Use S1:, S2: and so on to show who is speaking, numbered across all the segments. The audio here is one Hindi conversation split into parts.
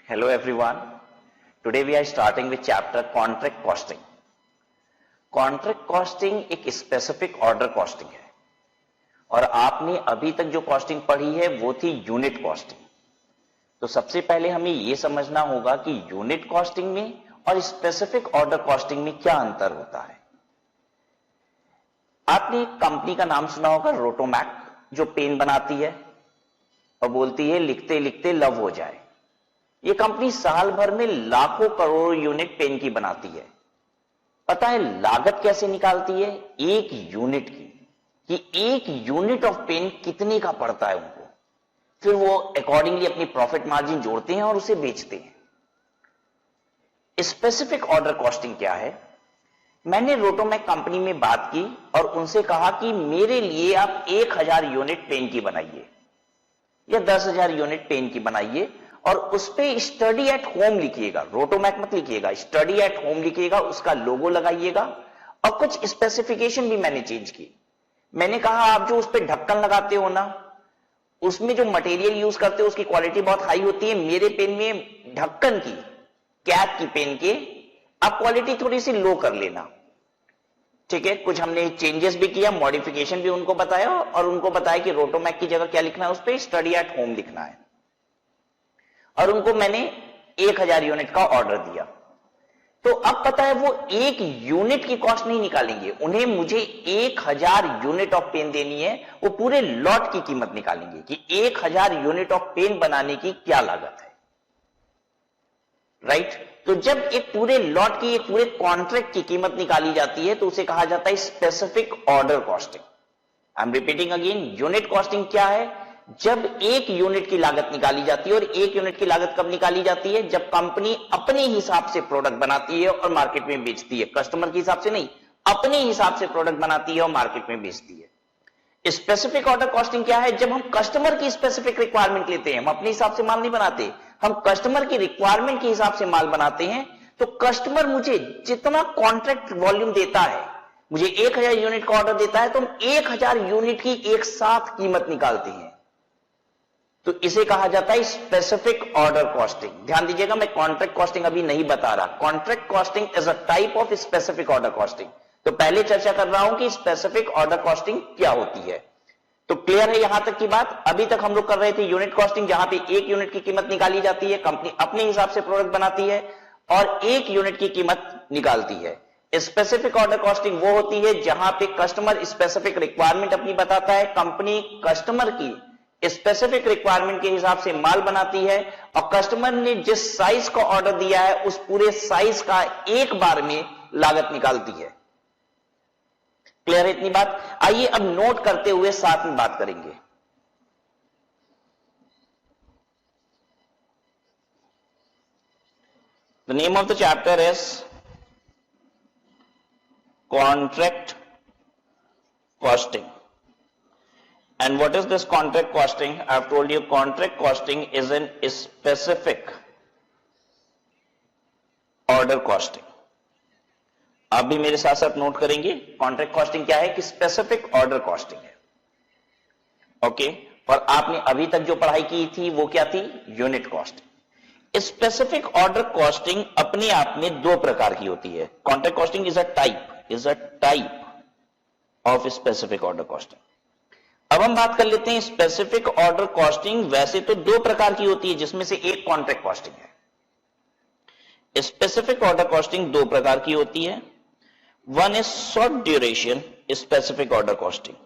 S1: Hello everyone. Today we are starting with chapter contract costing. Contract costing एक स्पेसिफिक ऑर्डर कॉस्टिंग है और आपने अभी तक जो कॉस्टिंग पढ़ी है वो थी यूनिट कॉस्टिंग। तो सबसे पहले हमें यह समझना होगा कि यूनिट कॉस्टिंग में और स्पेसिफिक ऑर्डर कॉस्टिंग में क्या अंतर होता है। आपने एक कंपनी का नाम सुना होगा रोटोमैक, जो पेन बनाती है और बोलती है लिखते लिखते लव हो जाए। यह कंपनी साल भर में लाखों करोड़ यूनिट पेन की बनाती है। पता है लागत कैसे निकालती है? एक यूनिट की, कि एक यूनिट ऑफ पेन कितने का पड़ता है उनको। फिर वो अकॉर्डिंगली अपनी प्रॉफिट मार्जिन जोड़ते हैं और उसे बेचते हैं। स्पेसिफिक ऑर्डर कॉस्टिंग क्या है? मैंने रोटोमैक कंपनी में बात की और उनसे कहा कि मेरे लिए आप 1000 यूनिट पेन की बनाइए या 10,000 यूनिट पेन की बनाइए और उस पे स्टडी एट होम लिखिएगा। रोटोमैक मत लिखिएगा, स्टडी एट होम लिखिएगा, उसका लोगो लगाइएगा। और कुछ स्पेसिफिकेशन भी मैंने चेंज की। मैंने कहा आप जो उस पे ढक्कन लगाते हो ना, उसमें जो मटेरियल यूज करते हो उसकी क्वालिटी बहुत हाई होती है। मेरे पेन में ढक्कन की, कैप की पेन के आप क्वालिटी थोड़ी सी लो कर लेना। ठीक है, कुछ हमने चेंजेस भी किया, मॉडिफिकेशन भी उनको बताया और उनको बताया कि रोटोमैक की जगह क्या लिखना है, उस पर स्टडी एट होम लिखना है। और उनको मैंने 1000 यूनिट का ऑर्डर दिया। तो अब पता है वो एक यूनिट की कॉस्ट नहीं निकालेंगे, उन्हें मुझे 1000 यूनिट ऑफ पेन देनी है। वो पूरे लॉट की कीमत निकालेंगे कि 1000 यूनिट ऑफ पेन बनाने की क्या लागत है। राइट? तो जब एक पूरे लॉट की, एक पूरे कॉन्ट्रैक्ट की कीमत निकाली जाती है तो उसे कहा जाता है specific order costing. I am repeating again, unit costing क्या है? जब एक यूनिट की लागत निकाली जाती है। और एक यूनिट की लागत कब निकाली जाती है? जब कंपनी अपने हिसाब से प्रोडक्ट बनाती है और मार्केट में बेचती है। कस्टमर के हिसाब से नहीं, अपने हिसाब से प्रोडक्ट बनाती है और मार्केट में बेचती है। स्पेसिफिक ऑर्डर कॉस्टिंग क्या है? जब हम कस्टमर की स्पेसिफिक रिक्वायरमेंट लेते हैं, हम अपने हिसाब से माल नहीं बनाते, हम कस्टमर की रिक्वायरमेंट के हिसाब से माल बनाते हैं। तो कस्टमर मुझे जितना कॉन्ट्रैक्ट वॉल्यूम देता है, मुझे 1000 यूनिट का ऑर्डर देता है, तो हम 1000 यूनिट की एक साथ कीमत निकालते हैं। तो इसे कहा जाता है स्पेसिफिक ऑर्डर कॉस्टिंग। ध्यान दीजिएगा, मैं कॉन्ट्रैक्ट कॉस्टिंग अभी नहीं बता रहा। Contract costing is a type of specific order costing. तो पहले चर्चा कर रहा हूं कि स्पेसिफिक ऑर्डर कॉस्टिंग क्या होती है। तो क्लियर है यहां तक की बात? अभी तक हम लोग कर रहे थे यूनिट कॉस्टिंग, जहां पे एक यूनिट की कीमत निकाली जाती है, कंपनी अपने हिसाब से प्रोडक्ट बनाती है और एक यूनिट की कीमत निकालती है। स्पेसिफिक ऑर्डर कॉस्टिंग वो होती है जहां पे कस्टमर स्पेसिफिक रिक्वायरमेंट अपनी बताता है, कंपनी कस्टमर की स्पेसिफिक रिक्वायरमेंट के हिसाब से माल बनाती है और कस्टमर ने जिस साइज का ऑर्डर दिया है उस पूरे साइज का एक बार में लागत निकालती है। क्लियर है इतनी बात? आइए अब नोट करते हुए साथ में बात करेंगे। The name of the chapter is contract costing. And what is this contract costing? I have told you contract costing is an specific order costing. आप भी मेरे साथ साथ नोट करेंगे कॉन्ट्रैक्ट कॉस्टिंग क्या है कि स्पेसिफिक ऑर्डर कॉस्टिंग है। ओके, और आपने अभी तक जो पढ़ाई की थी वो क्या थी? Unit costing. Specific order costing अपने आप में दो प्रकार की होती है। Contract costing is a type of specific order costing. अब हम बात कर लेते हैं स्पेसिफिक ऑर्डर कॉस्टिंग वैसे तो दो प्रकार की होती है, जिसमें से एक कॉन्ट्रैक्ट कॉस्टिंग है। स्पेसिफिक ऑर्डर कॉस्टिंग दो प्रकार की होती है। One is short duration specific order costing,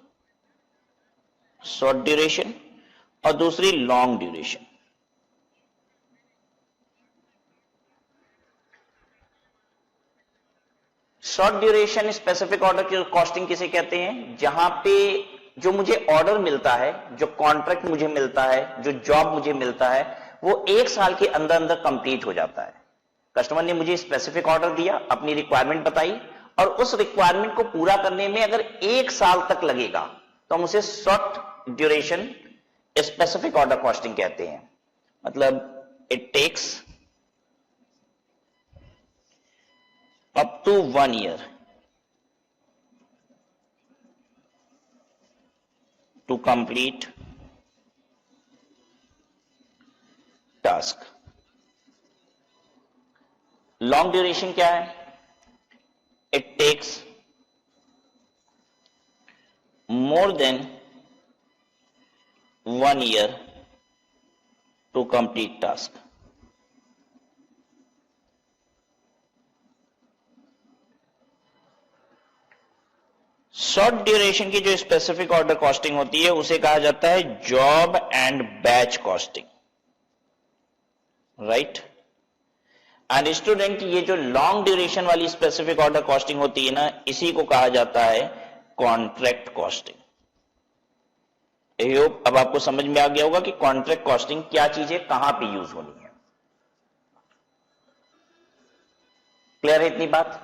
S1: short duration, और दूसरी long duration. Short duration specific order costing किसे कहते हैं? जहां पे जो मुझे ऑर्डर मिलता है, जो कॉन्ट्रैक्ट मुझे मिलता है, जो जॉब मुझे मिलता है, वो एक साल के अंदर अंदर कंप्लीट हो जाता है। कस्टमर ने मुझे स्पेसिफिक ऑर्डर दिया, अपनी रिक्वायरमेंट बताई और उस रिक्वायरमेंट को पूरा करने में अगर एक साल तक लगेगा तो हम उसे short duration specific order costing कहते हैं। मतलब it takes up to 1 year to complete task. Long duration क्या है? It takes more than 1 year to complete task. Short duration की जो स्पेसिफिक ऑर्डर कॉस्टिंग होती है उसे कहा जाता है job and batch costing, right. And student, ये जो लॉन्ग ड्यूरेशन वाली स्पेसिफिक ऑर्डर कॉस्टिंग होती है ना, इसी को कहा जाता है कॉन्ट्रैक्ट कॉस्टिंग। अब आपको समझ में आ गया होगा कि कॉन्ट्रैक्ट कॉस्टिंग क्या चीज है, कहां पे यूज होनी है। क्लियर है इतनी बात?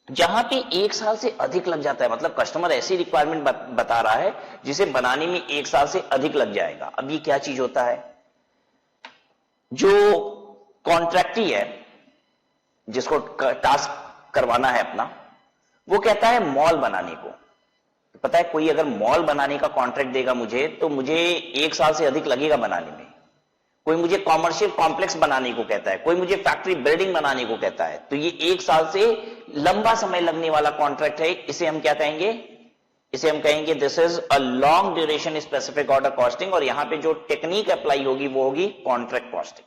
S1: जहां पे 1 साल से अधिक लग जाता है, मतलब कस्टमर ऐसी रिक्वायरमेंट बता रहा है जिसे बनाने में 1 साल से अधिक लग जाएगा। अब ये क्या चीज होता है? जो कॉन्ट्रैक्टी है, जिसको टास्क करवाना है अपना, वो कहता है मॉल बनाने को। पता है, कोई अगर मॉल बनाने का कॉन्ट्रैक्ट देगा मुझे, तो मुझे 1 साल से अधिक लगेगा बनाने में। कोई मुझे कॉमर्शियल कॉम्प्लेक्स बनाने को कहता है, कोई मुझे फैक्ट्री बिल्डिंग बनाने को कहता है, तो ये 1 साल से लंबा समय लगने वाला कॉन्ट्रैक्ट है। इसे हम क्या कहेंगे? इसे हम कहेंगे this is a long duration specific order costing. और यहां पे जो टेक्निक अप्लाई होगी वो होगी कॉन्ट्रैक्ट कॉस्टिंग।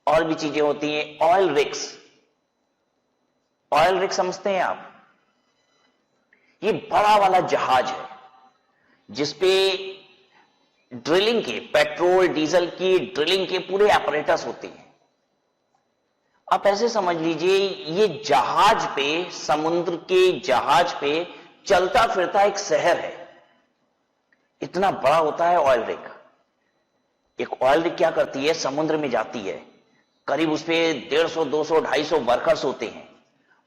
S1: और भी चीजें होती हैं। ऑयल रिग्स, ऑयल रिग समझते हैं आप? ये बड़ा वाला जहाज है जिसपे ड्रिलिंग के, पेट्रोल डीजल की ड्रिलिंग के पूरे ऑपरेटर्स होते हैं। आप ऐसे समझ लीजिए, ये जहाज पे, समुद्र के जहाज पे चलता फिरता एक शहर है। इतना बड़ा होता है ऑयल रिग। एक ऑयल रिग क्या करती है? समुद्र में जाती है, करीब उस पे 150, 200, 250 वर्कर्स होते हैं।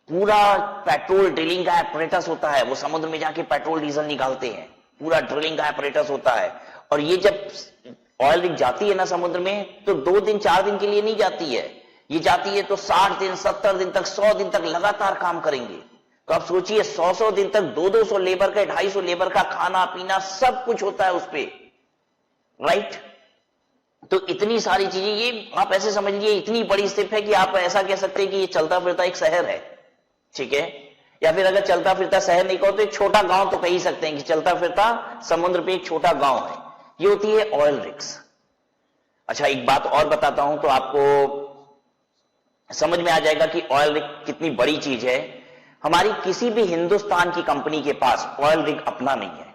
S1: पूरा पेट्रोल ड्रिलिंग का ऑपरेटर्स होता है, वो समुद्र में जाके पेट्रोल डीजल निकालते हैं। पूरा ड्रिलिंग का ऑपरेटर्स होता है। और ये जब ऑयल रिग जाती है ना समुद्र में, तो 2 दिन 4 दिन के लिए नहीं जाती है। ये जाती है तो 60 दिन, 70 दिन तक, 100 दिन तक लगातार काम करेंगे। तो आप सोचिए, 100 दिन तक 200 लेबर का, 250 लेबर का खाना पीना सब कुछ होता है उस पे, राइट। तो इतनी सारी चीजें, ये आप ऐसे समझ लीजिए इतनी बड़ी शिप है कि आप ऐसा कह सकते हैं कि ये चलता फिरता एक शहर है, ठीक है। या फिर अगर चलता फिरता शहर नहीं कहो तो एक छोटा गांव तो कह ही सकते हैं कि चलता फिरता समुद्र पे एक छोटा गांव है। ये होती है ऑयल रिग्स। अच्छा, एक बात और बताता हूं तो आपको समझ में आ जाएगा कि ऑयल रिग कितनी बड़ी चीज है। हमारी किसी भी हिंदुस्तान की कंपनी के पास ऑयल रिग अपना नहीं है।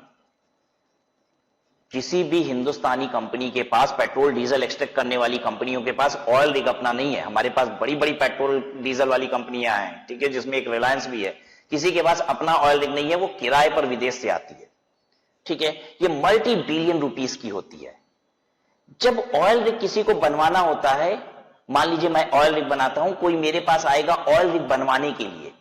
S1: किसी भी हिंदुस्तानी कंपनी के पास, पेट्रोल डीजल एक्सट्रैक्ट करने वाली कंपनियों के पास ऑयल रिग अपना नहीं है। हमारे पास बड़ी बड़ी पेट्रोल डीजल वाली कंपनियां हैं, ठीक है, जिसमें एक रिलायंस भी है। किसी के पास अपना ऑयल रिग नहीं है, वो किराए पर विदेश से आती है, ठीक है। ये मल्टी बिलियन रुपीस की होती है। जब ऑयल रिग किसी को बनवाना होता है, मान लीजिए मैं ऑयल रिग बनाता हूं, कोई मेरे पास आएगा ऑयल रिग बनवाने के लिए,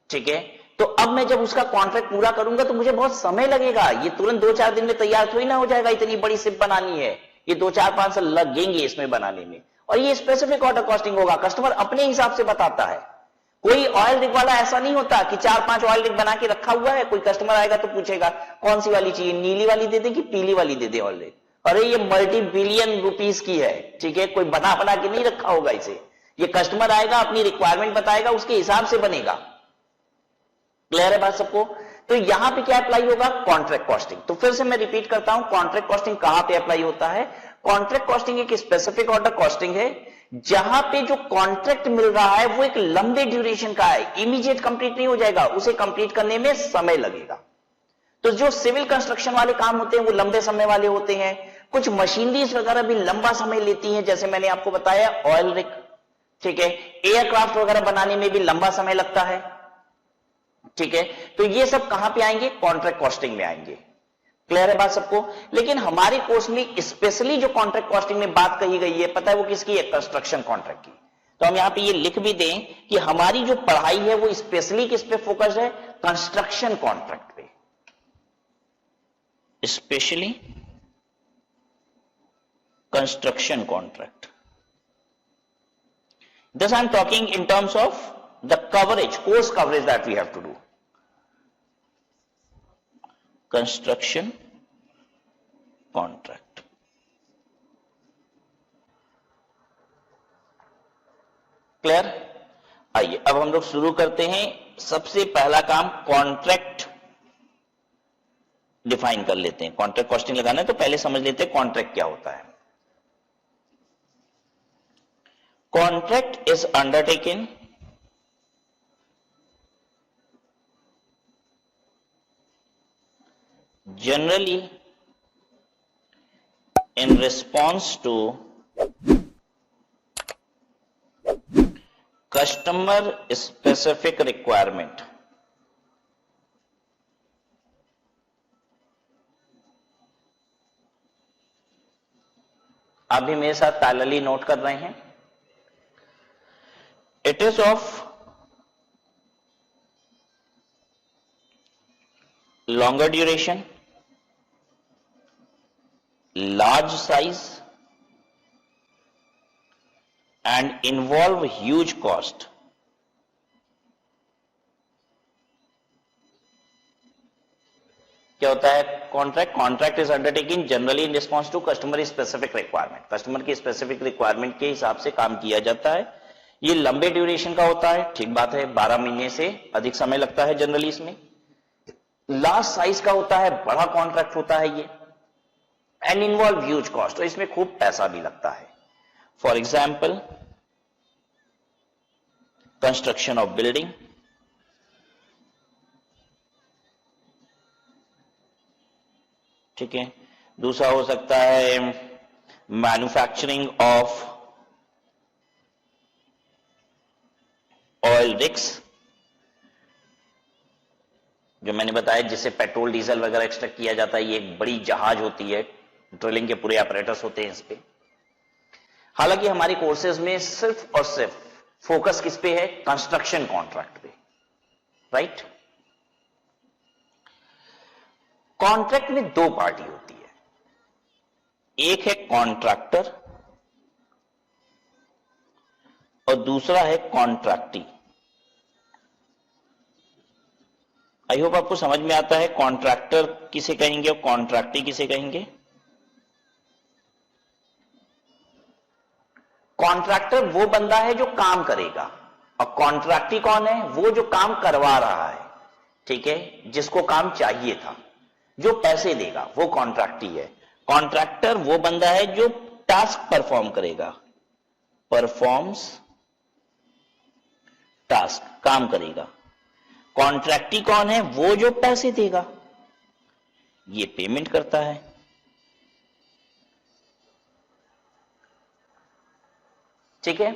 S1: ठीक है। तो अब मैं जब उसका कॉन्ट्रैक्ट पूरा करूंगा तो मुझे बहुत समय लगेगा। ये तुरंत 2-4 दिन में तैयार थोड़ी ना हो जाएगा। इतनी बड़ी शिप बनानी है, ये 2-4-5 साल लगेंगे इसमें बनाने में। और ये स्पेसिफिक ऑर्डर कॉस्टिंग होगा, कस्टमर अपने हिसाब से बताता है। कोई ऑयल रिग वाला ऐसा नहीं होता कि 4-5 ऑयल रिग बना के रखा हुआ है, कोई कस्टमर आएगा तो पूछेगा कौन सी वाली चाहिए, नीली वाली दे दे कि पीली वाली दे दे ऑयल रिग। अरे ये मल्टी बिलियन रुपीस की है, ठीक है। कोई बना बना के नहीं रखा होगा इसे। ये कस्टमर आएगा, अपनी रिक्वायरमेंट बताएगा, उसके हिसाब से बनेगा। क्लियर है बात सबको? तो यहां पे क्या अप्लाई होगा? Contract costing. तो फिर से मैं रिपीट करता हूं, कॉन्ट्रैक्ट कॉस्टिंग कहां पे अप्लाई होता है? कॉन्ट्रैक्ट कॉस्टिंग एक स्पेसिफिक ऑर्डर कॉस्टिंग है, जहां पे जो कॉन्ट्रैक्ट मिल रहा है वो एक लंबे ड्यूरेशन का है, इमीडिएट कंप्लीट नहीं हो जाएगा, उसे कंप्लीट करने में समय लगेगा। तो जो सिविल कंस्ट्रक्शन वाले काम होते हैं वो लंबे समय वाले होते हैं। कुछ मशीनरीज वगैरह भी लंबा समय लेती हैं, जैसे मैंने आपको बताया ऑयल रिग, ठीक है। एयरक्राफ्ट वगैरह बनाने में भी लंबा समय लगता है, ठीक है। तो ये सब कहां पे आएंगे? कॉन्ट्रैक्ट कॉस्टिंग में आएंगे। क्लियर है बात सबको? लेकिन हमारे कोर्स में स्पेशली जो कॉन्ट्रैक्ट कॉस्टिंग में बात कही गई है, पता है वो किसकी है? कंस्ट्रक्शन कॉन्ट्रैक्ट की। तो हम यहां पे ये लिख भी दें कि हमारी जो पढ़ाई है वो स्पेशली किस पे फोकस्ड है? कंस्ट्रक्शन कॉन्ट्रैक्ट पे, specially construction contract. Thus I am talking in terms of the coverage, course coverage that we have to do. Construction contract. Clear? आइए अब हम लोग शुरू करते हैं। सबसे पहला काम कॉन्ट्रैक्ट डिफाइन कर लेते हैं। कॉन्ट्रैक्ट कॉस्टिंग लगाना है तो पहले समझ लेते हैं कॉन्ट्रैक्ट क्या होता है। Contract is undertaken generally in response to customer specific requirement। आप भी मेरे साथ पैरेलली नोट कर रहे हैं। It is of longer duration, large size and involve huge cost। क्या होता है contract is undertaking generally in response to customer specific requirement. Customer की स्पेसिफिक रिक्वायरमेंट के हिसाब से काम किया जाता है। ये लंबे ड्यूरेशन का होता है, ठीक बात है, 12 महीने से अधिक समय लगता है जनरली इसमें। लार्ज साइज का होता है, बड़ा कॉन्ट्रैक्ट होता है ये, एंड इन्वॉल्व ह्यूज कॉस्ट, तो इसमें खूब पैसा भी लगता है। For example construction of building, ठीक है। दूसरा हो सकता है मैन्युफैक्चरिंग ऑफ ऑयल रिग्स, जो मैंने बताया जिससे पेट्रोल डीजल वगैरह एक्सट्रैक्ट किया जाता है। ये एक बड़ी जहाज होती है, ड्रिलिंग के पूरे ऑपरेटर्स होते हैं इस पे। हालांकि हमारी कोर्सेज में सिर्फ और सिर्फ फोकस किस पे है? कंस्ट्रक्शन कॉन्ट्रैक्ट पे, राइट। कॉन्ट्रैक्ट में दो पार्टी होती है, एक है कॉन्ट्रैक्टर और दूसरा है कॉन्ट्रैक्टी। आई होप आपको समझ में आता है कॉन्ट्रैक्टर किसे कहेंगे और कॉन्ट्रैक्टी किसे कहेंगे। कॉन्ट्रैक्टर वो बंदा है जो काम करेगा, और कॉन्ट्रैक्टी कौन है? वो जो काम करवा रहा है, ठीक है, जिसको काम चाहिए था, जो पैसे देगा, वो कॉन्ट्रैक्टी है। कॉन्ट्रैक्टर वो बंदा है जो टास्क परफॉर्म करेगा, परफॉर्म्स टास्क, काम करेगा। कॉन्ट्रैक्टी कौन है? वो जो पैसे देगा, ये पेमेंट करता है। ठीक है,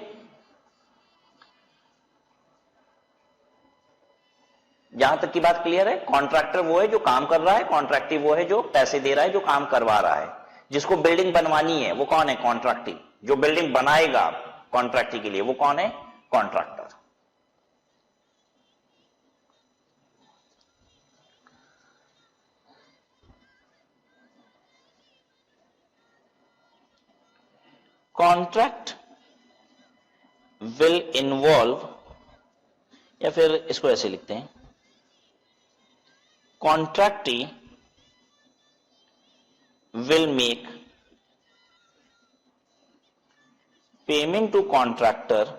S1: यहां तक की बात क्लियर है। कॉन्ट्रैक्टर वो है जो काम कर रहा है, कॉन्ट्रैक्टी वो है जो पैसे दे रहा है, जो काम करवा रहा है। जिसको बिल्डिंग बनवानी है वो कौन है? कॉन्ट्रैक्टी। जो बिल्डिंग बनाएगा कॉन्ट्रैक्टी के लिए वो कौन है? कॉन्ट्रैक्टर। कॉन्ट्रैक्ट विल इन्वॉल्व, या फिर इसको ऐसे लिखते हैं, contractee will make payment to contractor,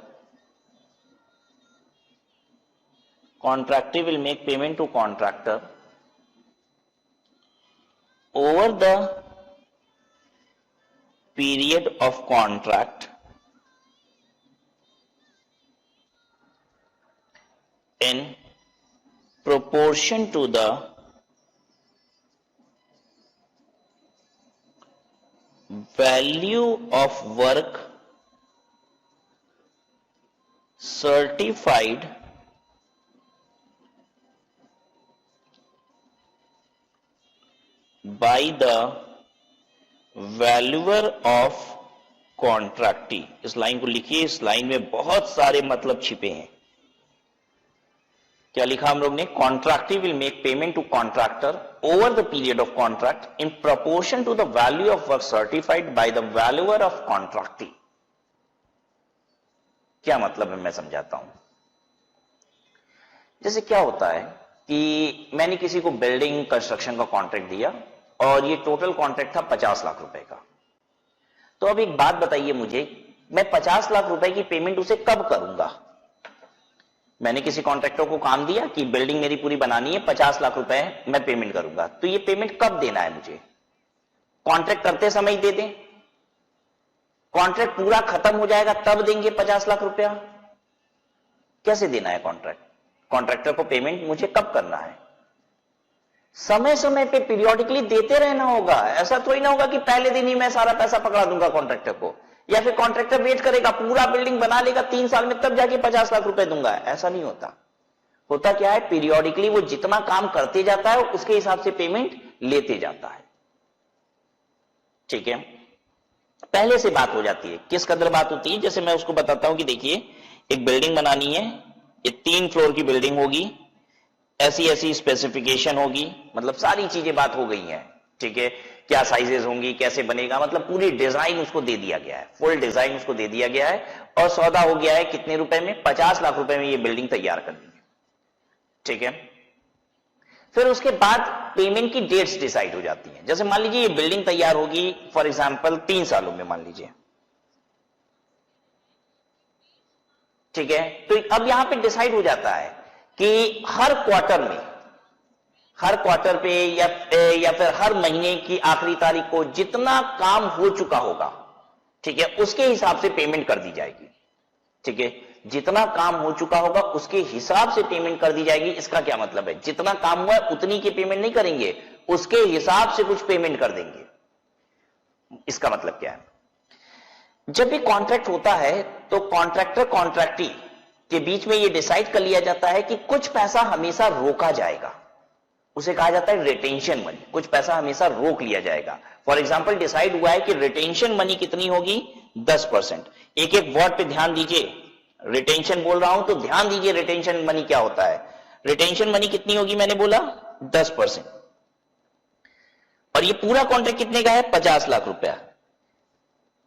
S1: contractee will make payment to contractor over the period of contract in proportion to the value of work certified by the valuer of contractee. इस लाइन को लिखिए, इस लाइन में बहुत सारे मतलब छिपे हैं। क्या लिखा हम लोग ने? Contractee will make payment to contractor over the period of contract in proportion to the value of work certified by the valuer of contractee. क्या मतलब है मैं समझाता हूं। जैसे क्या होता है कि मैंने किसी को बिल्डिंग कंस्ट्रक्शन का कॉन्ट्रैक्ट दिया और ये टोटल कॉन्ट्रैक्ट था 50 लाख रुपए का। तो अब एक बात बताइए मुझे मैं 50 लाख रुपए की पेमेंट उसे कब करूंगा? मैंने किसी कॉन्ट्रैक्टर को काम दिया कि बिल्डिंग मेरी पूरी बनानी है, 50 लाख रुपए मैं पेमेंट करूंगा, तो ये पेमेंट कब देना है मुझे? कॉन्ट्रैक्ट करते समय दे दें, कॉन्ट्रैक्ट पूरा खत्म हो जाएगा तब देंगे 50 लाख रुपया? कैसे देना है कॉन्ट्रैक्ट? कॉन्ट्रैक्टर को पेमेंट मुझे कब करना है? समय समय पे पीरियोडिकली देते रहना होगा। ऐसा थोड़ी ना होगा कि पहले दिन ही मैं सारा पैसा पकड़ा दूंगा कॉन्ट्रैक्टर को, या फिर कॉन्ट्रैक्टर वेट करेगा पूरा बिल्डिंग बना लेगा 3 साल में तब जाके 50 लाख रुपए दूंगा। ऐसा नहीं होता। होता क्या है, पीरियोडिकली वो जितना काम करते जाता है उसके हिसाब से पेमेंट लेते जाता है। ठीक है, पहले से बात हो जाती है। किस कदर बात होती है? जैसे मैं उसको बताता हूं कि देखिए एक बिल्डिंग बनानी है, ये 3 फ्लोर की बिल्डिंग होगी, ऐसी ऐसी स्पेसिफिकेशन होगी, मतलब सारी चीजें बात हो गई हैं। ठीक है, क्या साइजेस होंगी, कैसे बनेगा, मतलब पूरी डिजाइन उसको दे दिया गया है, फुल डिजाइन उसको दे दिया गया है, और सौदा हो गया है कितने रुपए में? 50 लाख रुपए में ये बिल्डिंग तैयार कर दी है। ठीक है, फिर उसके बाद पेमेंट की डेट्स डिसाइड हो जाती हैं। जैसे मान लीजिए ये बिल्डिंग तैयार होगी फॉर एग्जांपल 3 सालों में, मान लीजिए। ठीक है, तो अब यहां पे डिसाइड हो जाता है कि हर क्वार्टर पे या फिर हर महीने की आखिरी तारीख को जितना काम हो चुका होगा, ठीक है, उसके हिसाब से पेमेंट कर दी जाएगी। ठीक है, जितना काम हो चुका होगा उसके हिसाब से पेमेंट कर दी जाएगी। इसका क्या मतलब है? जितना काम हुआ है उतनी की पेमेंट नहीं करेंगे, उसके हिसाब से कुछ पेमेंट कर देंगे। इसका मतलब क्या है? जब भी कॉन्ट्रैक्ट होता है तो कॉन्ट्रैक्टर कॉन्ट्रैक्टी के बीच में यह डिसाइड कर लिया जाता है कि कुछ पैसा हमेशा रोका जाएगा, उसे कहा जाता है रिटेंशन मनी। कुछ पैसा हमेशा रोक लिया जाएगा। फॉर एग्जांपल डिसाइड हुआ है कि रिटेंशन मनी कितनी होगी? 10%। एक एक वर्ड पे ध्यान दीजिए, रिटेंशन बोल रहा हूं तो ध्यान दीजिए रिटेंशन मनी क्या होता है। रिटेंशन मनी कितनी होगी? मैंने बोला 10%। और ये पूरा कॉन्ट्रैक्ट कितने का है? 50 लाख रुपया।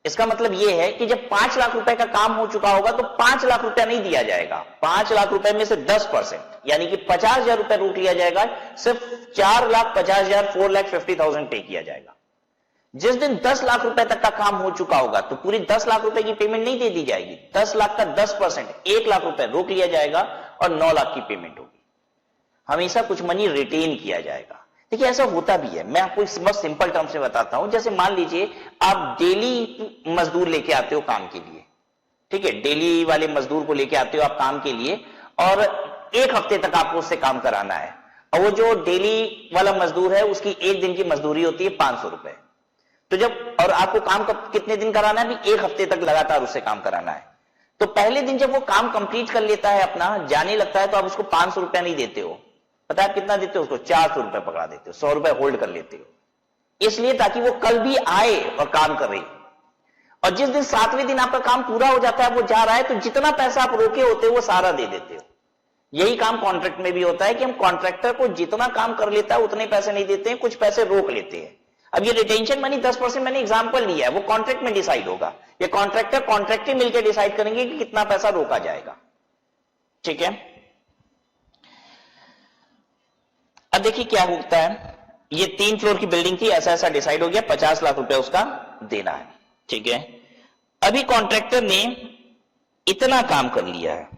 S1: इसका मतलब यह है कि जब 5 लाख रुपए का काम हो चुका होगा तो 5 लाख रुपया नहीं दिया जाएगा। 5 लाख रुपए में से 10% यानी कि 50,000 रुपए रोक लिया जाएगा। सिर्फ 4,50,000 4,50,000 पे किया जाएगा। जिस दिन 10 लाख रुपए तक का काम हो चुका होगा तो पूरी 10 लाख रुपए की पेमेंट नहीं दे दी जाएगी। 10 लाख का 10% 1 लाख रुपए रोक लिया जाएगा और 9 लाख की पेमेंट होगी। हमेशा कुछ मनी रिटेन किया जाएगा। देखिए ऐसा होता भी है। मैं आपको बहुत सिंपल टर्म से बताता हूं। जैसे मान लीजिए आप डेली मजदूर लेके आते हो काम के लिए, ठीक है, डेली वाले मजदूर को लेके आते हो आप काम के लिए, और 1 हफ्ते तक आपको उससे काम कराना है। और वो जो डेली वाला मजदूर है उसकी 1 दिन की मजदूरी होती है 500 रुपए। तो जब, और आपको काम कितने दिन कराना है? भी 1 हफ्ते तक लगातार उससे काम कराना है। तो पहले दिन जब वो काम कंप्लीट कर लेता है, अपना जाने लगता है, तो आप उसको 500 रुपया नहीं देते हो। पता है आप कितना देते हो उसको? 400 रुपए पकड़ा देते हो, 100 रुपए होल्ड कर लेते हो, इसलिए ताकि वो कल भी आए और काम करे। और जिस दिन 7वें दिन आपका काम पूरा हो जाता है, वो जा रहा है, तो जितना पैसा आप रोके होते हो वो सारा दे देते हो। यही काम कॉन्ट्रैक्ट में भी होता है कि हम कॉन्ट्रैक्टर को जितना काम कर लेता है उतने पैसे नहीं देते हैं, कुछ पैसे रोक लेते हैं। अब ये रिटेंशन मनी 10% मैंने एग्जांपल लिया है, वो कॉन्ट्रैक्ट में डिसाइड होगा। ये कॉन्ट्रैक्टर कॉन्ट्रैक्टर मिलकर डिसाइड करेंगे कि कितना पैसा रोका जाएगा। ठीक है, अब देखिए क्या होता है। ये 3 फ्लोर की बिल्डिंग थी, ऐसा ऐसा डिसाइड हो गया, 50 लाख रुपए उसका देना है। ठीक है, अभी कॉन्ट्रैक्टर ने इतना काम कर लिया है।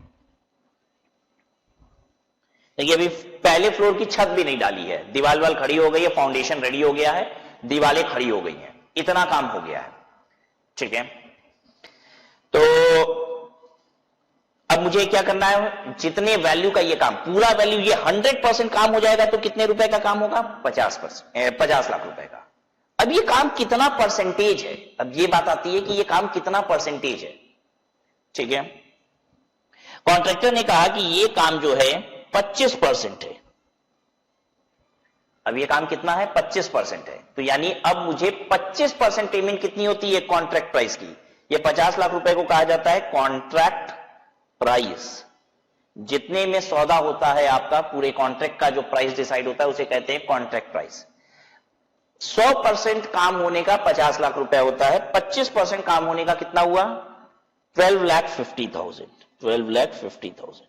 S1: देखिए अभी पहले फ्लोर की छत भी नहीं डाली है, दीवार वाल खड़ी हो गई है, फाउंडेशन रेडी हो गया है, दीवारें खड़ी हो गई हैं, इतना काम हो गया है। ठीक है, तो अब मुझे क्या करना है? जितने वैल्यू का ये काम, पूरा वैल्यू ये 100% काम हो जाएगा तो कितने रुपए का काम होगा? 50 लाख रुपए का। अब ये काम कितना परसेंटेज है? अब ये बात आती है कि ये काम कितना परसेंटेज है। ठीक है, कॉन्ट्रैक्टर ने कहा कि ये काम जो है 25% है। अब ये काम कितना है? 25% है। तो यानी अब मुझे 25% पेमेंट कितनी होती है कॉन्ट्रैक्ट प्राइस की? ये 50 लाख रुपए को कहा जाता है कॉन्ट्रैक्ट प्राइस। जितने में सौदा होता है आपका, पूरे कॉन्ट्रैक्ट का जो प्राइस डिसाइड होता है उसे कहते हैं कॉन्ट्रैक्ट प्राइस। 100% काम होने का 50 लाख रुपया होता है। 25% काम होने का कितना हुआ? 12,50,000। 12,50,000।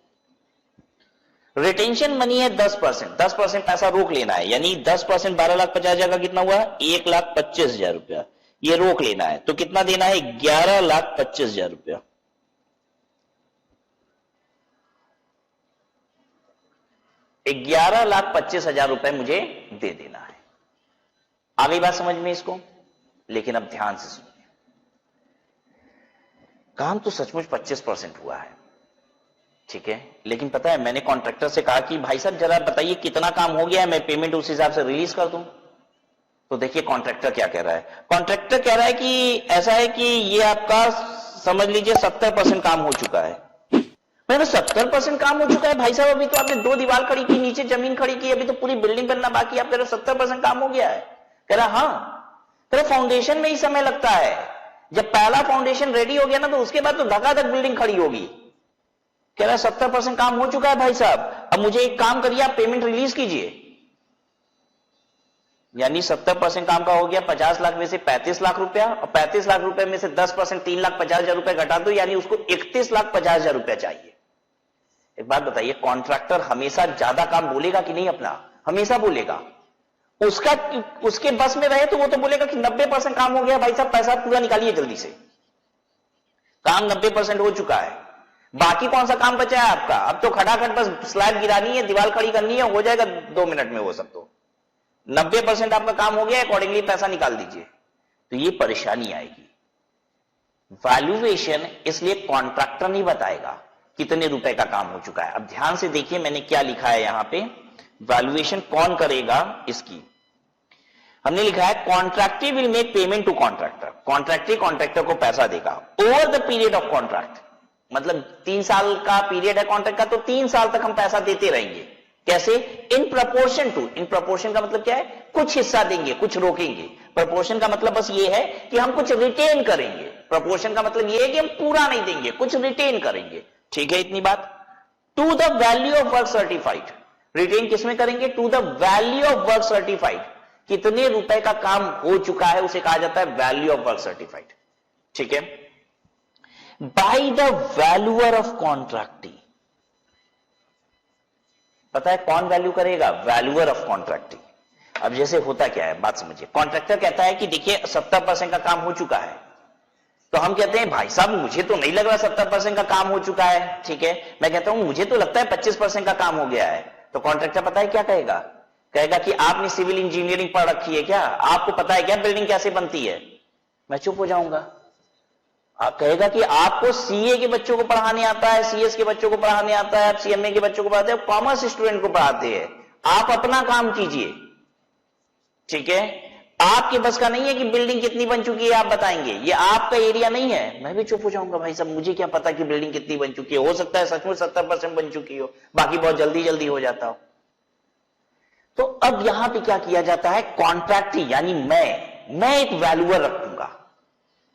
S1: रिटेंशन मनी है 10%। 10% पैसा रोक लेना है, यानी 10% 12,50,000 का कितना हुआ? 1,25,000 रुपया। ये रोक लेना है। तो कितना देना है? 11,25,000 रुपया। ₹11,25,000 रुपए मुझे दे देना है। आ गई बात समझ में इसको? लेकिन अब ध्यान से सुनिए, काम तो सचमुच 25% हुआ है, ठीक है, लेकिन पता है मैंने कॉन्ट्रैक्टर से कहा कि भाई साहब जरा बताइए कितना काम हो गया है, मैं पेमेंट उस हिसाब से रिलीज कर दूं। तो देखिए कॉन्ट्रैक्टर क्या कह रहा है। कॉन्ट्रैक्टर कह रहा है कि ऐसा है कि ये आपका समझ लीजिए 70% काम हो चुका है। मैंने 70% काम हो चुका है भाई साहब, अभी तो आपने 2 दीवार खड़ी की, नीचे जमीन खड़ी की, अभी तो पूरी बिल्डिंग बनना बाकी, आप कह रहे 70% काम हो गया है। कह रहा हाँ, कह रहा फाउंडेशन में ही समय लगता है, जब पहला फाउंडेशन रेडी हो गया ना तो उसके बाद तो धकाधक बिल्डिंग खड़ी होगी। कह रहा 70% काम हो चुका है भाई साहब, अब मुझे एक काम करिए, आप पेमेंट रिलीज कीजिए। यानी 70% काम का हो गया, 50 लाख में से 35 लाख रुपया, और 35 लाख रुपए में से 10% 3,50,000 रुपए घटा दो, यानी उसको 31,50,000 रुपया चाहिए। एक बात बताइए, कॉन्ट्रैक्टर हमेशा ज्यादा काम बोलेगा कि नहीं अपना? हमेशा बोलेगा। उसके बस में रहे तो वो तो बोलेगा कि 90% काम हो गया भाई साहब, पैसा पूरा निकालिए जल्दी से, काम 90% हो चुका है, बाकी कौन सा काम बचा है आपका? अब तो खटाखट बस स्लैब गिरानी है, दीवार खड़ी करनी है, हो जाएगा 2 मिनट में वो सब। तो 90% आपका काम हो गया, अकॉर्डिंगली पैसा निकाल दीजिए। तो ये परेशानी आएगी। वैल्यूएशन इसलिए कॉन्ट्रैक्टर नहीं बताएगा कितने रुपए का काम हो चुका है। अब ध्यान से देखिए मैंने क्या लिखा है यहां पे, वैल्यूएशन कौन करेगा इसकी। हमने लिखा है contractor will make payment to contractor, contractor contractor को पैसा देगा over the period of contract. मतलब 3 साल का पीरियड है कॉन्ट्रैक्ट का, तो 3 साल तक हम पैसा देते रहेंगे। कैसे? In proportion to. In proportion का मतलब क्या है? कुछ हिस्सा देंगे, कुछ रोकेंगे। प्रपोर्शन का मतलब बस ये है कि हम कुछ रिटेन करेंगे। प्रपोर्शन का मतलब ये है कि हम पूरा नहीं देंगे, कुछ रिटेन करेंगे। ठीक है इतनी बात। To the value of work certified, written किसमें करेंगे? To the value of work certified. कितने रुपए का काम हो चुका है उसे कहा जाता है वैल्यू ऑफ वर्क सर्टिफाइड। ठीक है। By the valuer of contractee. पता है कौन वैल्यू करेगा? Valuer of contractee. अब जैसे होता क्या है, बात समझिए। कॉन्ट्रैक्टर कहता है कि देखिए 70% का काम हो चुका है, तो हम कहते हैं भाई साहब मुझे तो नहीं लग रहा 70% का काम हो चुका है। ठीक है, मैं कहता हूं मुझे तो लगता है 25% का काम हो गया है। तो कॉन्ट्रैक्टर पता है क्या कहेगा? कहेगा कि आपने सिविल इंजीनियरिंग पढ़ रखी है क्या? आपको पता है क्या बिल्डिंग कैसे बनती है? मैं चुप हो जाऊंगा। आप कहेगा कि आपको सीए के बच्चों को पढ़ाने आता है, सीएस के बच्चों को पढ़ाने आता है, आप सीएमए के बच्चों को पढ़ाते हैं, कॉमर्स स्टूडेंट को पढ़ाते हैं, आप अपना काम कीजिए। ठीक है, आपके बस का नहीं है कि बिल्डिंग कितनी बन चुकी है आप बताएंगे, ये आपका एरिया नहीं है। मैं भी चुप हो जाऊंगा, भाई साहब मुझे क्या पता कि बिल्डिंग कितनी बन चुकी है, हो सकता है सचमुच 70% बन चुकी हो, बाकी बहुत जल्दी जल्दी हो जाता हो। तो अब यहां पे क्या किया जाता है? कॉन्ट्रैक्टी यानी मैं एक वैल्यूअर रखूंगा।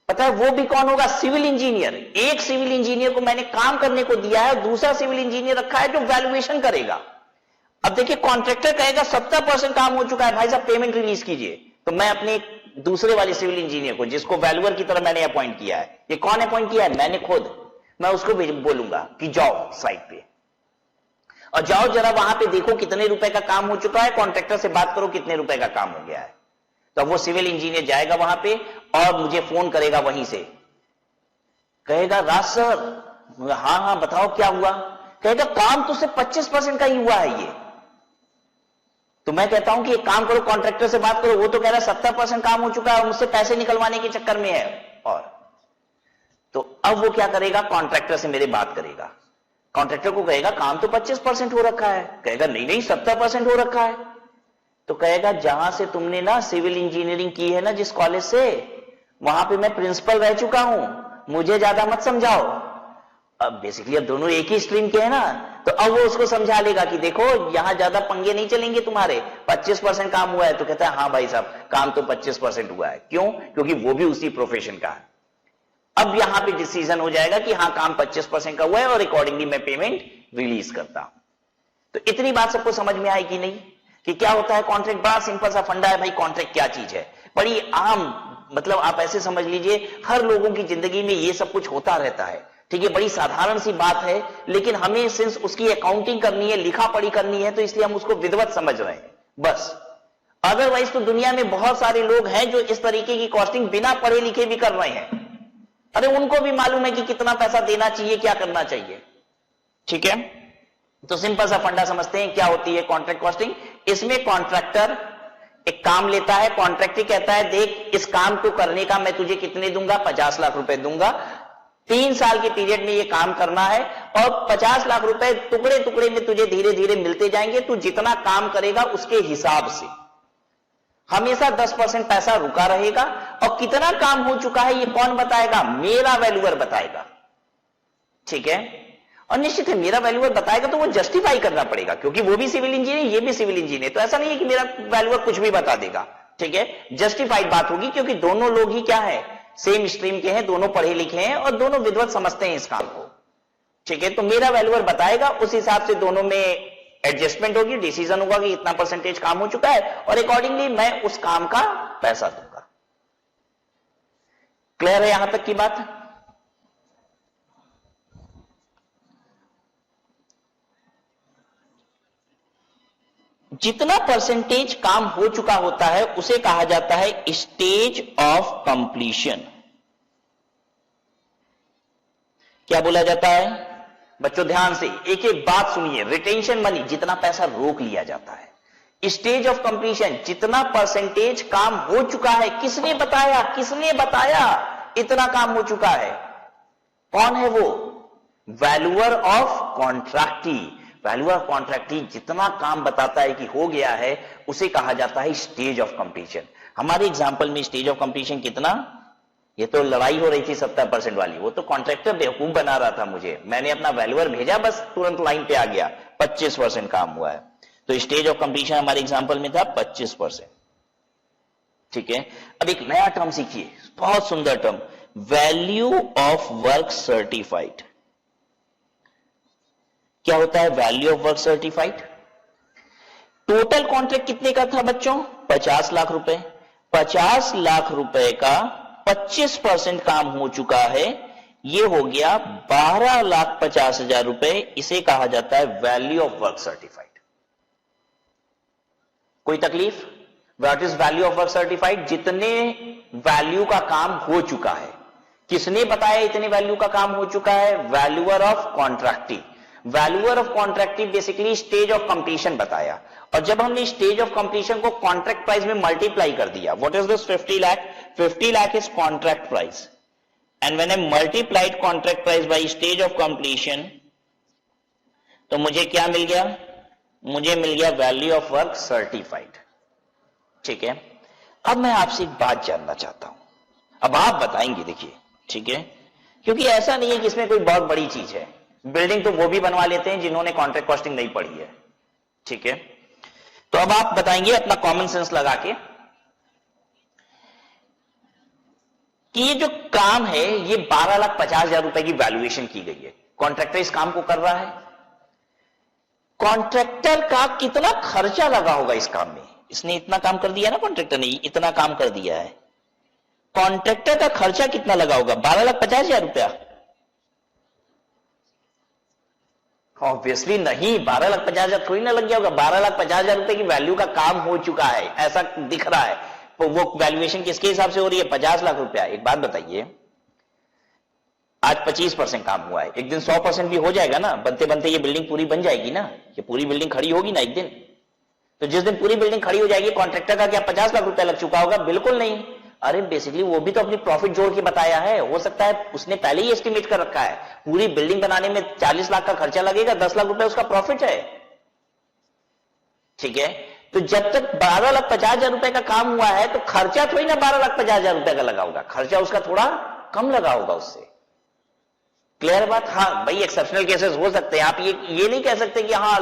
S1: पता है वो भी कौन होगा? Civil engineer. एक सिविल इंजीनियर को मैंने काम करने को दिया है और दूसरा सिविल इंजीनियर रखा है जो वैल्यूएशन करेगा। अब देखिए कॉन्ट्रैक्टर कहेगा 70% काम हो चुका है भाई साहब पेमेंट रिलीज कीजिए, तो मैं अपने दूसरे वाले सिविल इंजीनियर को जिसको वैल्यूअर की तरह मैंने अपॉइंट किया है, ये कौन अपॉइंट किया है? मैंने खुद। मैं उसको बोलूंगा कि जाओ साइट पे और जाओ जरा वहां पे देखो कितने रुपए का काम हो चुका है, कॉन्ट्रैक्टर से बात करो कितने रुपए का काम हो गया है। तो वो सिविल इंजीनियर जाएगा वहां पे और मुझे फोन करेगा वहीं से, कहेगा राज सर, हाँ बताओ क्या हुआ? कहेगा काम तो सिर्फ 25% का ही हुआ है ये। तो मैं कहता हूं कि एक काम करो, कॉन्ट्रैक्टर से बात करो, वो तो कह रहा है 70% काम हो चुका है और मुझसे पैसे निकलवाने के चक्कर में है। और तो अब वो क्या करेगा? कॉन्ट्रैक्टर से मेरे बात करेगा, कॉन्ट्रैक्टर को कहेगा काम तो 25% हो रखा है, कहेगा नहीं 70% हो रखा है। तो कहेगा जहां से तुमने ना सिविल इंजीनियरिंग की है ना जिस कॉलेज से, वहां पे मैं प्रिंसिपल रह चुका हूं, मुझे ज्यादा मत समझाओ। अब बेसिकली अब दोनों एक ही स्ट्रीम के हैं ना, तो अब वो उसको समझा लेगा कि देखो यहां ज्यादा पंगे नहीं चलेंगे तुम्हारे, 25% काम हुआ है। तो कहता है हाँ भाई साहब काम तो 25% हुआ है। क्यों? क्योंकि वो भी उसी प्रोफेशन का है। अब यहां पे डिसीजन हो जाएगा कि हाँ काम 25% का हुआ है और अकॉर्डिंगली मैं पेमेंट रिलीज करता हूं। तो इतनी बात सबको समझ में आई कि नहीं कि क्या होता है कॉन्ट्रैक्ट? बड़ा सिंपल सा फंडा है भाई, कॉन्ट्रैक्ट क्या चीज है, बड़ी आम, मतलब आप ऐसे समझ लीजिए हर लोगों की जिंदगी में ये सब कुछ होता रहता है। ठीक है, बड़ी साधारण सी बात है, लेकिन हमें सिंस उसकी अकाउंटिंग करनी है, लिखा पढ़ी करनी है, तो इसलिए हम उसको विधिवत समझ रहे हैं बस। अदरवाइज तो दुनिया में बहुत सारे लोग हैं जो इस तरीके की कॉस्टिंग बिना पढ़े लिखे भी कर रहे हैं। अरे उनको भी मालूम है कि कितना पैसा देना चाहिए, क्या करना चाहिए। ठीक है, तो सिंपल सा फंडा समझते हैं क्या होती है कॉन्ट्रैक्ट कॉस्टिंग। इसमें कॉन्ट्रैक्टर एक काम लेता है, कॉन्ट्रैक्टर कहता है देख इस काम को करने का मैं तुझे कितने दूंगा, 50 लाख रुपए दूंगा, 3 साल के पीरियड में ये काम करना है और 50 लाख रुपए टुकड़े टुकड़े में तुझे धीरे धीरे मिलते जाएंगे, तू जितना काम करेगा उसके हिसाब से हमेशा 10% पैसा रुका रहेगा। और कितना काम हो चुका है ये कौन बताएगा, मेरा वैल्यूअर बताएगा। ठीक है, और निश्चित है मेरा वैल्यूअर बताएगा तो वो जस्टिफाई करना पड़ेगा, क्योंकि वो भी सिविल इंजीनियर ये भी सिविल इंजीनियर, तो ऐसा नहीं है कि मेरा वैल्यूअर कुछ भी बता देगा। ठीक है, जस्टिफाइड बात होगी, क्योंकि दोनों लोग ही क्या है, सेम स्ट्रीम के हैं, दोनों पढ़े लिखे हैं और दोनों विद्वत समझते हैं इस काम को। ठीक है, तो मेरा वैल्यूअर बताएगा, उस हिसाब से दोनों में एडजस्टमेंट होगी, डिसीजन होगा कि इतना परसेंटेज काम हो चुका है और अकॉर्डिंगली मैं उस काम का पैसा दूंगा। क्लियर है यहां तक की बात? जितना परसेंटेज काम हो चुका होता है उसे कहा जाता है स्टेज ऑफ कंप्लीशन। क्या बोला जाता है बच्चों, ध्यान से एक एक बात सुनिए। रिटेंशन मनी, जितना पैसा रोक लिया जाता है। स्टेज ऑफ कंप्लीशन, जितना परसेंटेज काम हो चुका है, किसने बताया, किसने बताया इतना काम हो चुका है, कौन है वो, valuer of contractee. Valuer of कॉन्ट्रैक्टी जितना काम बताता है कि हो गया है उसे कहा जाता है स्टेज ऑफ कंप्लीशन। हमारे एग्जांपल में स्टेज ऑफ कंप्लीशन कितना, ये तो लड़ाई हो रही थी 70% वाली, वो तो कॉन्ट्रैक्टर बेवकूफ बना रहा था मुझे, मैंने अपना वैल्यूअर भेजा बस तुरंत लाइन पे आ गया, 25% काम हुआ है। तो स्टेज ऑफ कंप्लीशन हमारे एग्जांपल में था 25%। ठीक है, अब एक नया टर्म सीखिए, बहुत सुंदर term, value of work certified. क्या होता है value of work certified? Total contract कितने का था बच्चों, 50 लाख रुपए। 50 लाख रुपए का 25% काम हो चुका है, ये हो गया 12,50,000 रुपए। इसे कहा जाता है वैल्यू ऑफ वर्क सर्टिफाइड। कोई तकलीफ? What is value of work certified? जितने वैल्यू का काम हो चुका है। किसने बताया इतने वैल्यू का काम हो चुका है? Valuer of contractee. Valuer of contractee basically stage of completion बताया, और जब हमने स्टेज ऑफ कंप्लीशन को कॉन्ट्रैक्ट प्राइस में मल्टीप्लाई कर दिया, what is this 50 lakh? 50 lakh is contract price, and when I multiplied contract price by stage of completion, तो मुझे क्या मिल गया? मुझे मिल गया वैल्यू ऑफ वर्क सर्टिफाइड। ठीक है, अब मैं आपसे एक बात जानना चाहता हूं, अब आप बताएंगे, देखिए। ठीक है, क्योंकि ऐसा नहीं है कि इसमें कोई बहुत बड़ी चीज है, बिल्डिंग तो वो भी बनवा लेते हैं जिन्होंने कॉन्ट्रैक्ट कॉस्टिंग नहीं पढ़ी है। ठीक है, तो अब आप बताएंगे अपना कॉमन सेंस लगा के कि ये जो काम है ये 12,50,000 रुपए की वैल्यूएशन की गई है, कॉन्ट्रैक्टर इस काम को कर रहा है। कॉन्ट्रैक्टर का कितना खर्चा लगा होगा इस काम में? इसने इतना काम कर दिया ना, कॉन्ट्रैक्टर ने इतना काम कर दिया है, कॉन्ट्रैक्टर का खर्चा कितना लगा होगा? 12,50,000 रुपया? ऑब्वियसली नहीं, 12,50,000 थोड़ी ना लग गया होगा। 12,50,000 रुपए की वैल्यू का काम हो चुका है, ऐसा दिख रहा है, तो वो वैल्यूएशन किसके हिसाब से हो रही है? 50 लाख रुपया। एक बात बताइए, आज 25% काम हुआ है, एक दिन 100% भी हो जाएगा ना, बनते बनते ये बिल्डिंग पूरी बन जाएगी ना, ये पूरी बिल्डिंग खड़ी होगी ना एक दिन। तो जिस दिन पूरी बिल्डिंग खड़ी हो जाएगी, कॉन्ट्रैक्टर का क्या 50 लाख रुपया लग चुका होगा? बिल्कुल नहीं। अरे बेसिकली वो भी तो अपनी प्रॉफिट जोड़ के बताया है, हो सकता है उसने पहले ही एस्टिमेट कर रखा है, पूरी बिल्डिंग बनाने में 40 लाख का खर्चा लगेगा, 10 लाख रुपए उसका प्रॉफिट है। ठीक है, तो जब तक 12,50,000 रुपए का काम हुआ है तो खर्चा थोड़ी ना 12,50,000 रुपए का लगा होगा, खर्चा उसका थोड़ा कम लगा होगा उससे। क्लियर बात? हाँ भाई, एक्सेप्शनल केसेस हो सकते हैं, आप ये नहीं कह सकते कि हाँ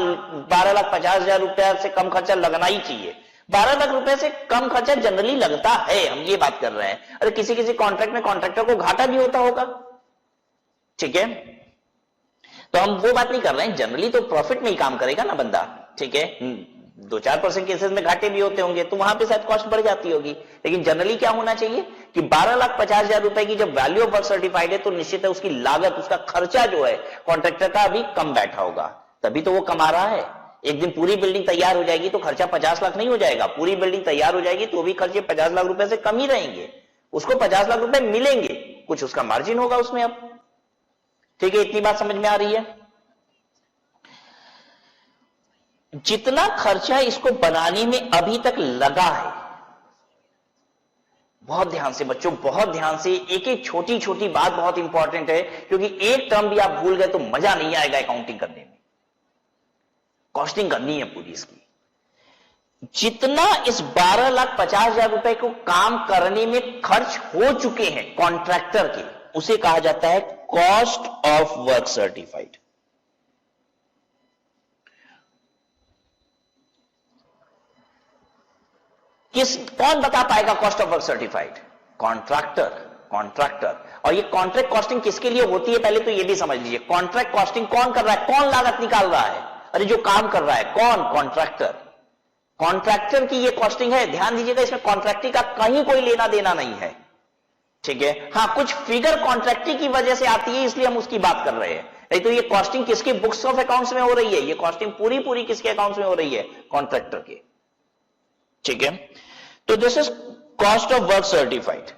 S1: 12,50,000 रुपया से कम खर्चा लगना ही चाहिए। 12 लाख रुपए से कम खर्चा जनरली लगता है, हम ये बात कर रहे हैं। अरे किसी किसी कॉन्ट्रैक्ट में कॉन्ट्रैक्टर को घाटा भी होता होगा। ठीक है, तो हम वो बात नहीं कर रहे हैं, जनरली तो प्रॉफिट में ही काम करेगा ना बंदा। ठीक है, 2-4% केसेस में घाटे भी होते होंगे, तो वहां पे शायद कॉस्ट बढ़ जाती होगी, लेकिन जनरली क्या होना चाहिए कि 12,50,000 रुपए की जब वैल्यू ऑफ वर्क सर्टिफाइड है तो निश्चित है उसकी लागत, उसका खर्चा जो है कॉन्ट्रैक्टर का अभी कम बैठा होगा, तभी तो वो कमा रहा है। एक दिन पूरी बिल्डिंग तैयार हो जाएगी तो खर्चा 50 लाख नहीं हो जाएगा, पूरी बिल्डिंग तैयार हो जाएगी तो भी खर्चे 50 लाख रुपए से कम ही रहेंगे, उसको 50 लाख रुपए मिलेंगे, कुछ उसका मार्जिन होगा उसमें। अब ठीक है, इतनी बात समझ में आ रही है। जितना खर्चा इसको बनाने में अभी तक लगा है, बहुत ध्यान से बच्चों, बहुत ध्यान से, एक एक छोटी छोटी बात बहुत इंपॉर्टेंट है, क्योंकि एक टर्म भी आप भूल गए तो मजा नहीं आएगा अकाउंटिंग करने में। कॉस्टिंग करनी है पूरी इसकी। जितना इस 12,50,000 रुपए को काम करने में खर्च हो चुके हैं कॉन्ट्रैक्टर के, उसे कहा जाता है कॉस्ट ऑफ वर्क सर्टिफाइड। कौन बता पाएगा cost of work certified? Contractor. और ये कॉन्ट्रैक्ट कॉस्टिंग किसके लिए होती है पहले तो ये भी समझ लीजिए। कॉन्ट्रैक्ट कॉस्टिंग कौन कर रहा है? कौन लागत निकाल रहा है? अरे जो काम कर रहा है, कौन? कॉन्ट्रैक्टर। कॉन्ट्रैक्टर की ये कॉस्टिंग है। ध्यान दीजिएगा, इसमें कॉन्ट्रैक्टिंग का कहीं कोई लेना देना नहीं है, ठीक है। हां, कुछ फिगर कॉन्ट्रैक्टिंग की वजह से आती है, इसलिए हम उसकी बात कर रहे हैं, नहीं तो ये कॉस्टिंग किसके बुक्स ऑफ अकाउंट्स में हो रही है? ये कॉस्टिंग पूरी पूरी किसके अकाउंट्स में हो रही है? कॉन्ट्रैक्टर के, ठीक है। तो this is cost of work certified.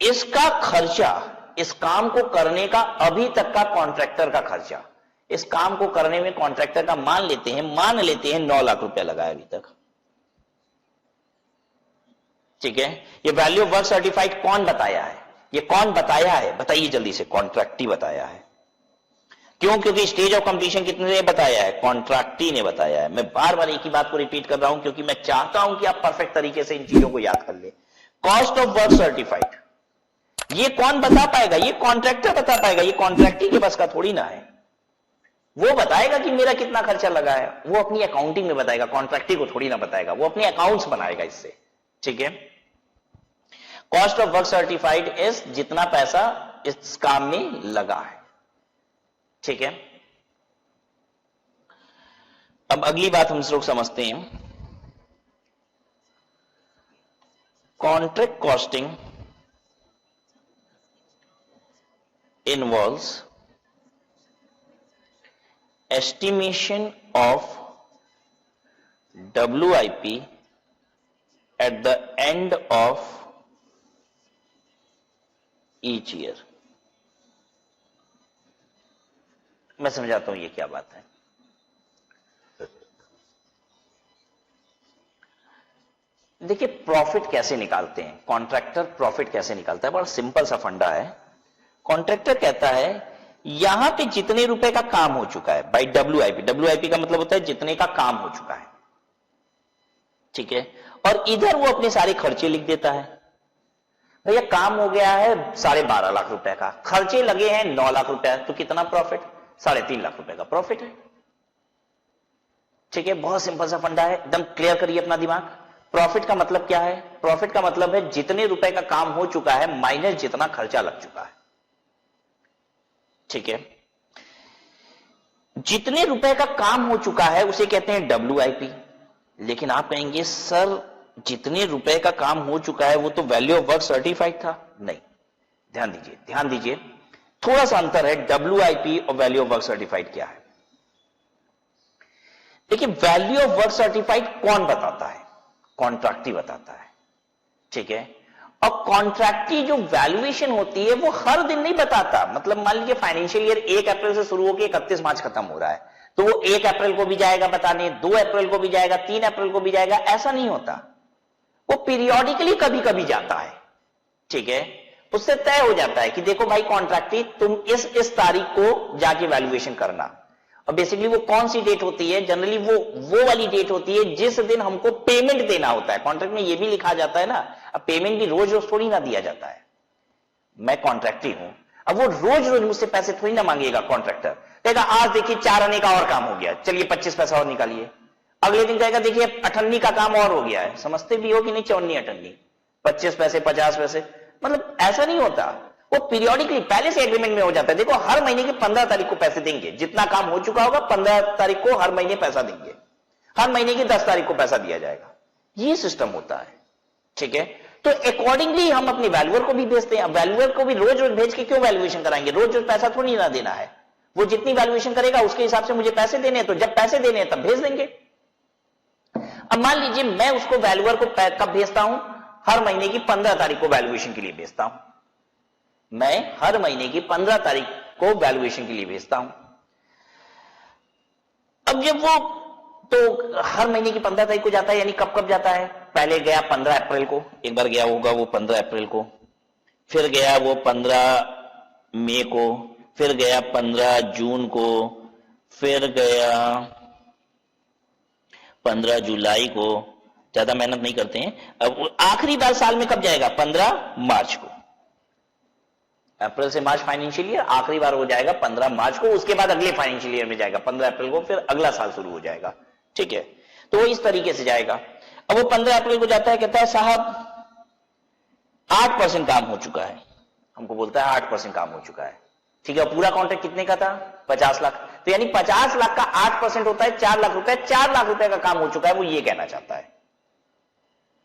S1: इसका खर्चा, इस काम को करने का अभी तक का कॉन्ट्रैक्टर का खर्चा, इस काम को करने में कॉन्ट्रैक्टर का मान लेते हैं 9 लाख रुपया लगा है अभी तक, ठीक है। ये वैल्यू ऑफ वर्क सर्टिफाइड कौन बताया है? ये कौन बताया है? बताइए जल्दी से। कॉन्ट्रैक्टी बताया है। क्यों? क्योंकि स्टेज ऑफ कंप्लीशन कितने ने बताया है? कॉन्ट्रैक्टी ने बताया है। मैं बार बार एक ही बात को रिपीट कर रहा हूं क्योंकि मैं चाहता हूं कि आप परफेक्ट तरीके से इन चीजों को याद कर ले। कॉस्ट ऑफ वर्क सर्टिफाइड ये कौन बता पाएगा? ये कॉन्ट्रैक्टर बता पाएगा। ये कॉन्ट्रैक्टी के बस का थोड़ी ना है। वो बताएगा कि मेरा कितना खर्चा लगा है, वो अपनी अकाउंटिंग में बताएगा, कॉन्ट्रैक्टी को थोड़ी ना बताएगा, वो अपने अकाउंट्स बनाएगा इससे, ठीक है। Cost of work certified is जितना पैसा इस काम में लगा है, ठीक है। अब अगली बात हम लोग समझते हैं। Contract costing involves estimation of WIP at the end of each year। मैं समझाता हूं ये क्या बात है। देखिए, प्रॉफिट कैसे निकालते हैं कॉन्ट्रैक्टर? प्रॉफिट कैसे निकालता है? बड़ा सिंपल सा फंडा है। कॉन्ट्रैक्टर कहता है यहां पे जितने रुपए का काम हो चुका है बाय WIP, WIP का मतलब होता है जितने का काम हो चुका है, ठीक है। और इधर वो अपने सारे खर्चे लिख देता है। भैया काम हो गया है 12.5 लाख रुपए का, खर्चे लगे हैं 9 लाख रुपए, तो कितना प्रॉफिट? 3.5 लाख रुपए का प्रॉफिट है, ठीक है। बहुत सिंपल सा फंडा है, एकदम क्लियर करिए अपना दिमाग। प्रॉफिट का मतलब क्या है? प्रॉफिट का मतलब है जितने रुपए का काम हो चुका है माइनस जितना खर्चा लग चुका है, ठीक है। जितने रुपए का काम हो चुका है उसे कहते हैं WIP। लेकिन आप कहेंगे सर जितने रुपए का काम हो चुका है वो तो वैल्यू ऑफ वर्क सर्टिफाइड था। नहीं, ध्यान दीजिए, ध्यान दीजिए, थोड़ा सा अंतर है। WIP और वैल्यू ऑफ वर्क सर्टिफाइड क्या है? देखिए, वैल्यू ऑफ वर्क सर्टिफाइड कौन बताता है? कॉन्ट्रैक्टी बताता है, ठीक है। और कॉन्ट्रैक्टी जो वैल्यूएशन होती है वो हर दिन नहीं बताता। मतलब मान लीजिए फाइनेंशियल ईयर 1 अप्रैल से शुरू होकर 31 मार्च खत्म हो रहा है, तो वो 1 अप्रैल को भी जाएगा बताने, 2 अप्रैल को भी जाएगा, 3 अप्रैल को भी जाएगा, ऐसा नहीं होता। वो पीरियोडिकली कभी कभी जाता है, ठीक है। उससे तय हो जाता है कि देखो भाई कॉन्ट्रैक्टी, तुम इस तारीख को जाके वैल्यूएशन करना। और बेसिकली वो कौन सी डेट होती है? जनरली वो वाली डेट होती है जिस दिन हमको पेमेंट देना होता है। कॉन्ट्रैक्ट में ये भी लिखा जाता है ना, अब पेमेंट भी रोज रोज थोड़ी ना दिया जाता है। मैं कॉन्ट्रैक्टी हूं, अब वो रोज रोज मुझसे पैसे थोड़ी ना मांगेगा कॉन्ट्रैक्टर। कहेगा आज देखिए 4 आने का और काम हो गया, चलिए 25 पैसा और निकालिए। अगले दिन कहेगा देखिए 58 का काम और हो गया है। समझते भी हो कि नहीं? 54 58, 25 पैसे 50 पैसे, मतलब ऐसा नहीं होता। वो पीरियोडिकली पहले से एग्रीमेंट में हो जाता है। देखो हर महीने की 15 तारीख को पैसे देंगे, जितना काम हो चुका होगा 15 तारीख को हर महीने पैसा देंगे, हर महीने की 10 तारीख को पैसा दिया जाएगा। ये सिस्टम होता है, ठीक है। तो अकॉर्डिंगली हम अपने वैल्यूअर को भी भेजते हैं। वैल्यूअर को भी रोज रोज भेज के क्यों वैल्यूएशन कराएंगे? रोज रोज पैसा थोड़ी ना देना है। वो जितनी वैल्यूएशन करेगा उसके हिसाब से मुझे पैसे देने हैं, तो जब पैसे देने हैं तब भेज देंगे। अब मान लीजिए मैं उसको वैल्यूअर को कब भेजता हूं, हर महीने की 15 तारीख को वैल्यूएशन के लिए भेजता हूं। मैं हर महीने की 15 तारीख को वैल्यूएशन के लिए भेजता हूं। अब जब वो तो हर महीने की 15 तारीख को जाता है, यानी कब कब जाता है, पहले गया 15 अप्रैल को, एक बार गया होगा वो 15 अप्रैल को, फिर गया वो 15 मई को, फिर गया 15 जून को, फिर गया 15 जुलाई को। ज्यादा मेहनत नहीं करते हैं। अब आखिरी बार साल में कब जाएगा, 15 मार्च को। अप्रैल से मार्च फाइनेंशियल ईयर, आखिरी बार हो जाएगा 15 मार्च को। उसके बाद अगले फाइनेंशियल ईयर में जाएगा 15 अप्रैल को, फिर अगला साल शुरू हो जाएगा। ठीक है, तो वो इस तरीके से जाएगा। अब वो 15 अप्रैल को जाता है, कहता है साहब 8% काम हो चुका है। हमको बोलता है 8% काम हो चुका है। ठीक है, पूरा कॉन्ट्रैक्ट कितने का था, 50 लाख। तो यानी 50 लाख का 8% होता है 4 लाख रुपए। 4 लाख रुपए का काम हो चुका है, वो ये कहना चाहता है।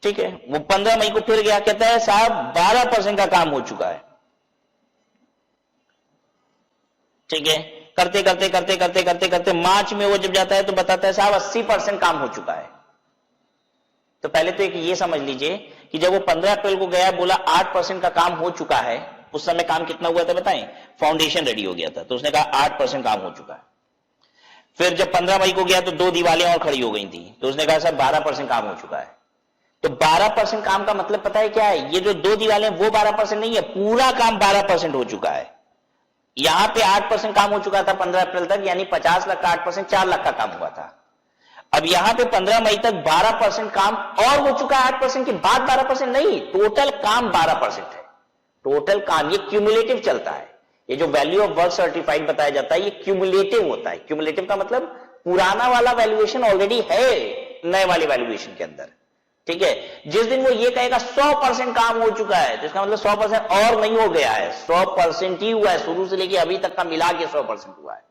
S1: ठीक है, वो 15 मई को फिर गया, कहता है साहब 12% का काम हो चुका है। ठीक है, करते करते करते करते करते करते मार्च में वो जब जाता है तो बताता है साहब 80% काम हो चुका है। तो पहले तो एक ये समझ लीजिए कि जब वो 15 अप्रैल को गया, बोला 8% का काम हो चुका है, उस समय काम कितना हुआ था बताएं, फाउंडेशन रेडी हो गया था, तो उसने कहा 8% काम हो चुका है। फिर जब 15 मई को गया तो 2 दीवारें और खड़ी हो गई थी, तो उसने कहा साहब 12% काम हो चुका है। तो 12% काम का मतलब पता है क्या है, ये जो 2 दीवारें वो 12% नहीं है, पूरा काम 12% हो चुका है। यहां पे 8% काम हो चुका था 15 अप्रैल तक, यानी 50 लाख का 8% 4 लाख का काम हुआ था। अब यहां पे 15 मई तक 12% काम और हो चुका है, 8% के बाद 12% नहीं, टोटल काम 12% है। टोटल काम, ये क्यूमुलेटिव चलता है। ये जो वैल्यू ऑफ वर्क सर्टिफाइड बताया जाता है, ये क्यूमुलेटिव होता है। क्यूमुलेटिव का मतलब पुराना वाला वैल्यूएशन ऑलरेडी है नए वाले वैल्यूएशन के अंदर। ठीक है, जिस दिन वो ये कहेगा 100% काम हो चुका है, तो इसका मतलब 100% और नहीं हो गया है, 100% ही हुआ है, शुरू से लेके अभी तक का मिला के 100% हुआ है।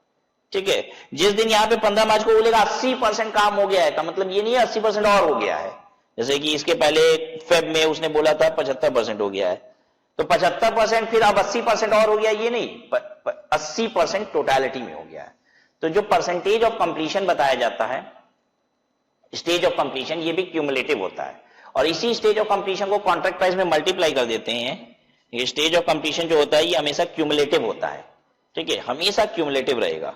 S1: ठीक है, जिस दिन यहां पे 15 मार्च को बोलेगा 80% काम हो गया है, का मतलब ये नहीं है 80% और हो गया है। जैसे कि इसके पहले फेब में उसने बोला था 75% हो गया है, तो 75% फिर अब 80% और हो गया, ये नहीं, 80% टोटलिटी में हो गया है। तो जो परसेंटेज ऑफ कंप्लीशन बताया जाता है, स्टेज ऑफ कंप्लीशन, ये भी क्यूमुलेटिव होता है। और इसी स्टेज ऑफ कंप्लीशन को कॉन्ट्रैक्ट प्राइस में मल्टीप्लाई कर देते हैं। ये स्टेज ऑफ कंप्लीशन जो होता है ये हमेशा क्यूमुलेटिव होता है। ठीक है, हमेशा क्यूमुलेटिव रहेगा।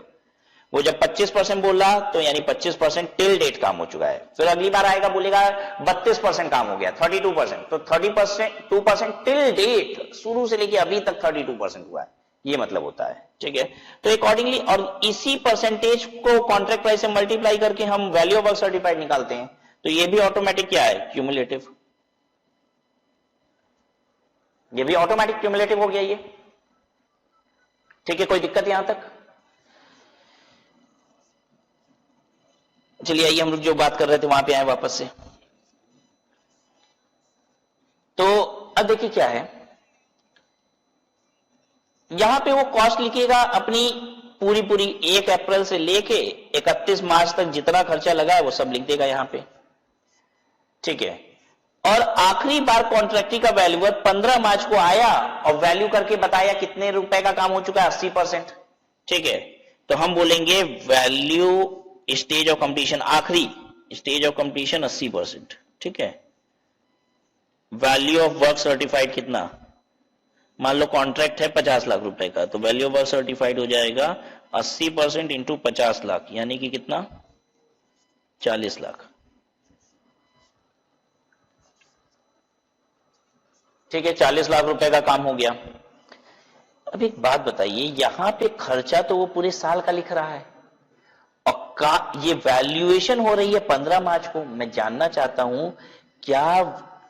S1: वो जब 25% बोल रहा तो यानी 25% टिल डेट काम हो चुका है। फिर अगली बार आएगा बोलेगा 32% काम हो गया, 32%, तो 32% टिल डेट, शुरू से लेके अभी तक 32% हुआ है, ये मतलब होता है। ठीक है, तो अकॉर्डिंगली, और इसी परसेंटेज को कॉन्ट्रैक्ट प्राइस से मल्टीप्लाई करके हम वैल्यू ऑफ वर्क सर्टिफाइड निकालते हैं, तो ये भी ऑटोमेटिक क्या है, क्यूमुलेटिव। ये भी ऑटोमेटिक क्यूमुलेटिव हो गया ये। ठीक है, कोई दिक्कत यहां तक? चलिए आइए हम लोग जो बात कर रहे थे वहां पे आए वापस से। तो अब देखिए क्या है, यहां पे वो कॉस्ट लिखिएगा अपनी पूरी पूरी 1 अप्रैल से लेके 31 मार्च तक जितना खर्चा लगा है वो सब लिख देगा यहां पे। ठीक है, और आखिरी बार कॉन्ट्रैक्टी का वैल्यूअर 15 मार्च को आया और वैल्यू करके बताया कितने रुपए का काम हो चुका है, 80%। ठीक है, तो हम बोलेंगे वैल्यू स्टेज ऑफ कंप्लीशन, आखिरी स्टेज ऑफ कंप्लीशन 80%। ठीक है, वैल्यू ऑफ वर्क सर्टिफाइड कितना, मान लो कॉन्ट्रैक्ट है 50 लाख रुपए का, तो वैल्यू ऑफ वर्क सर्टिफाइड हो जाएगा 80% इंटू 50 लाख, यानी कि कितना, 40 लाख। ठीक है, 40 लाख रुपए का काम हो गया। अब एक बात बताइए, यहां पे खर्चा तो वो पूरे साल का लिख रहा है और ये वैल्यूएशन हो रही है 15 मार्च को। मैं जानना चाहता हूं क्या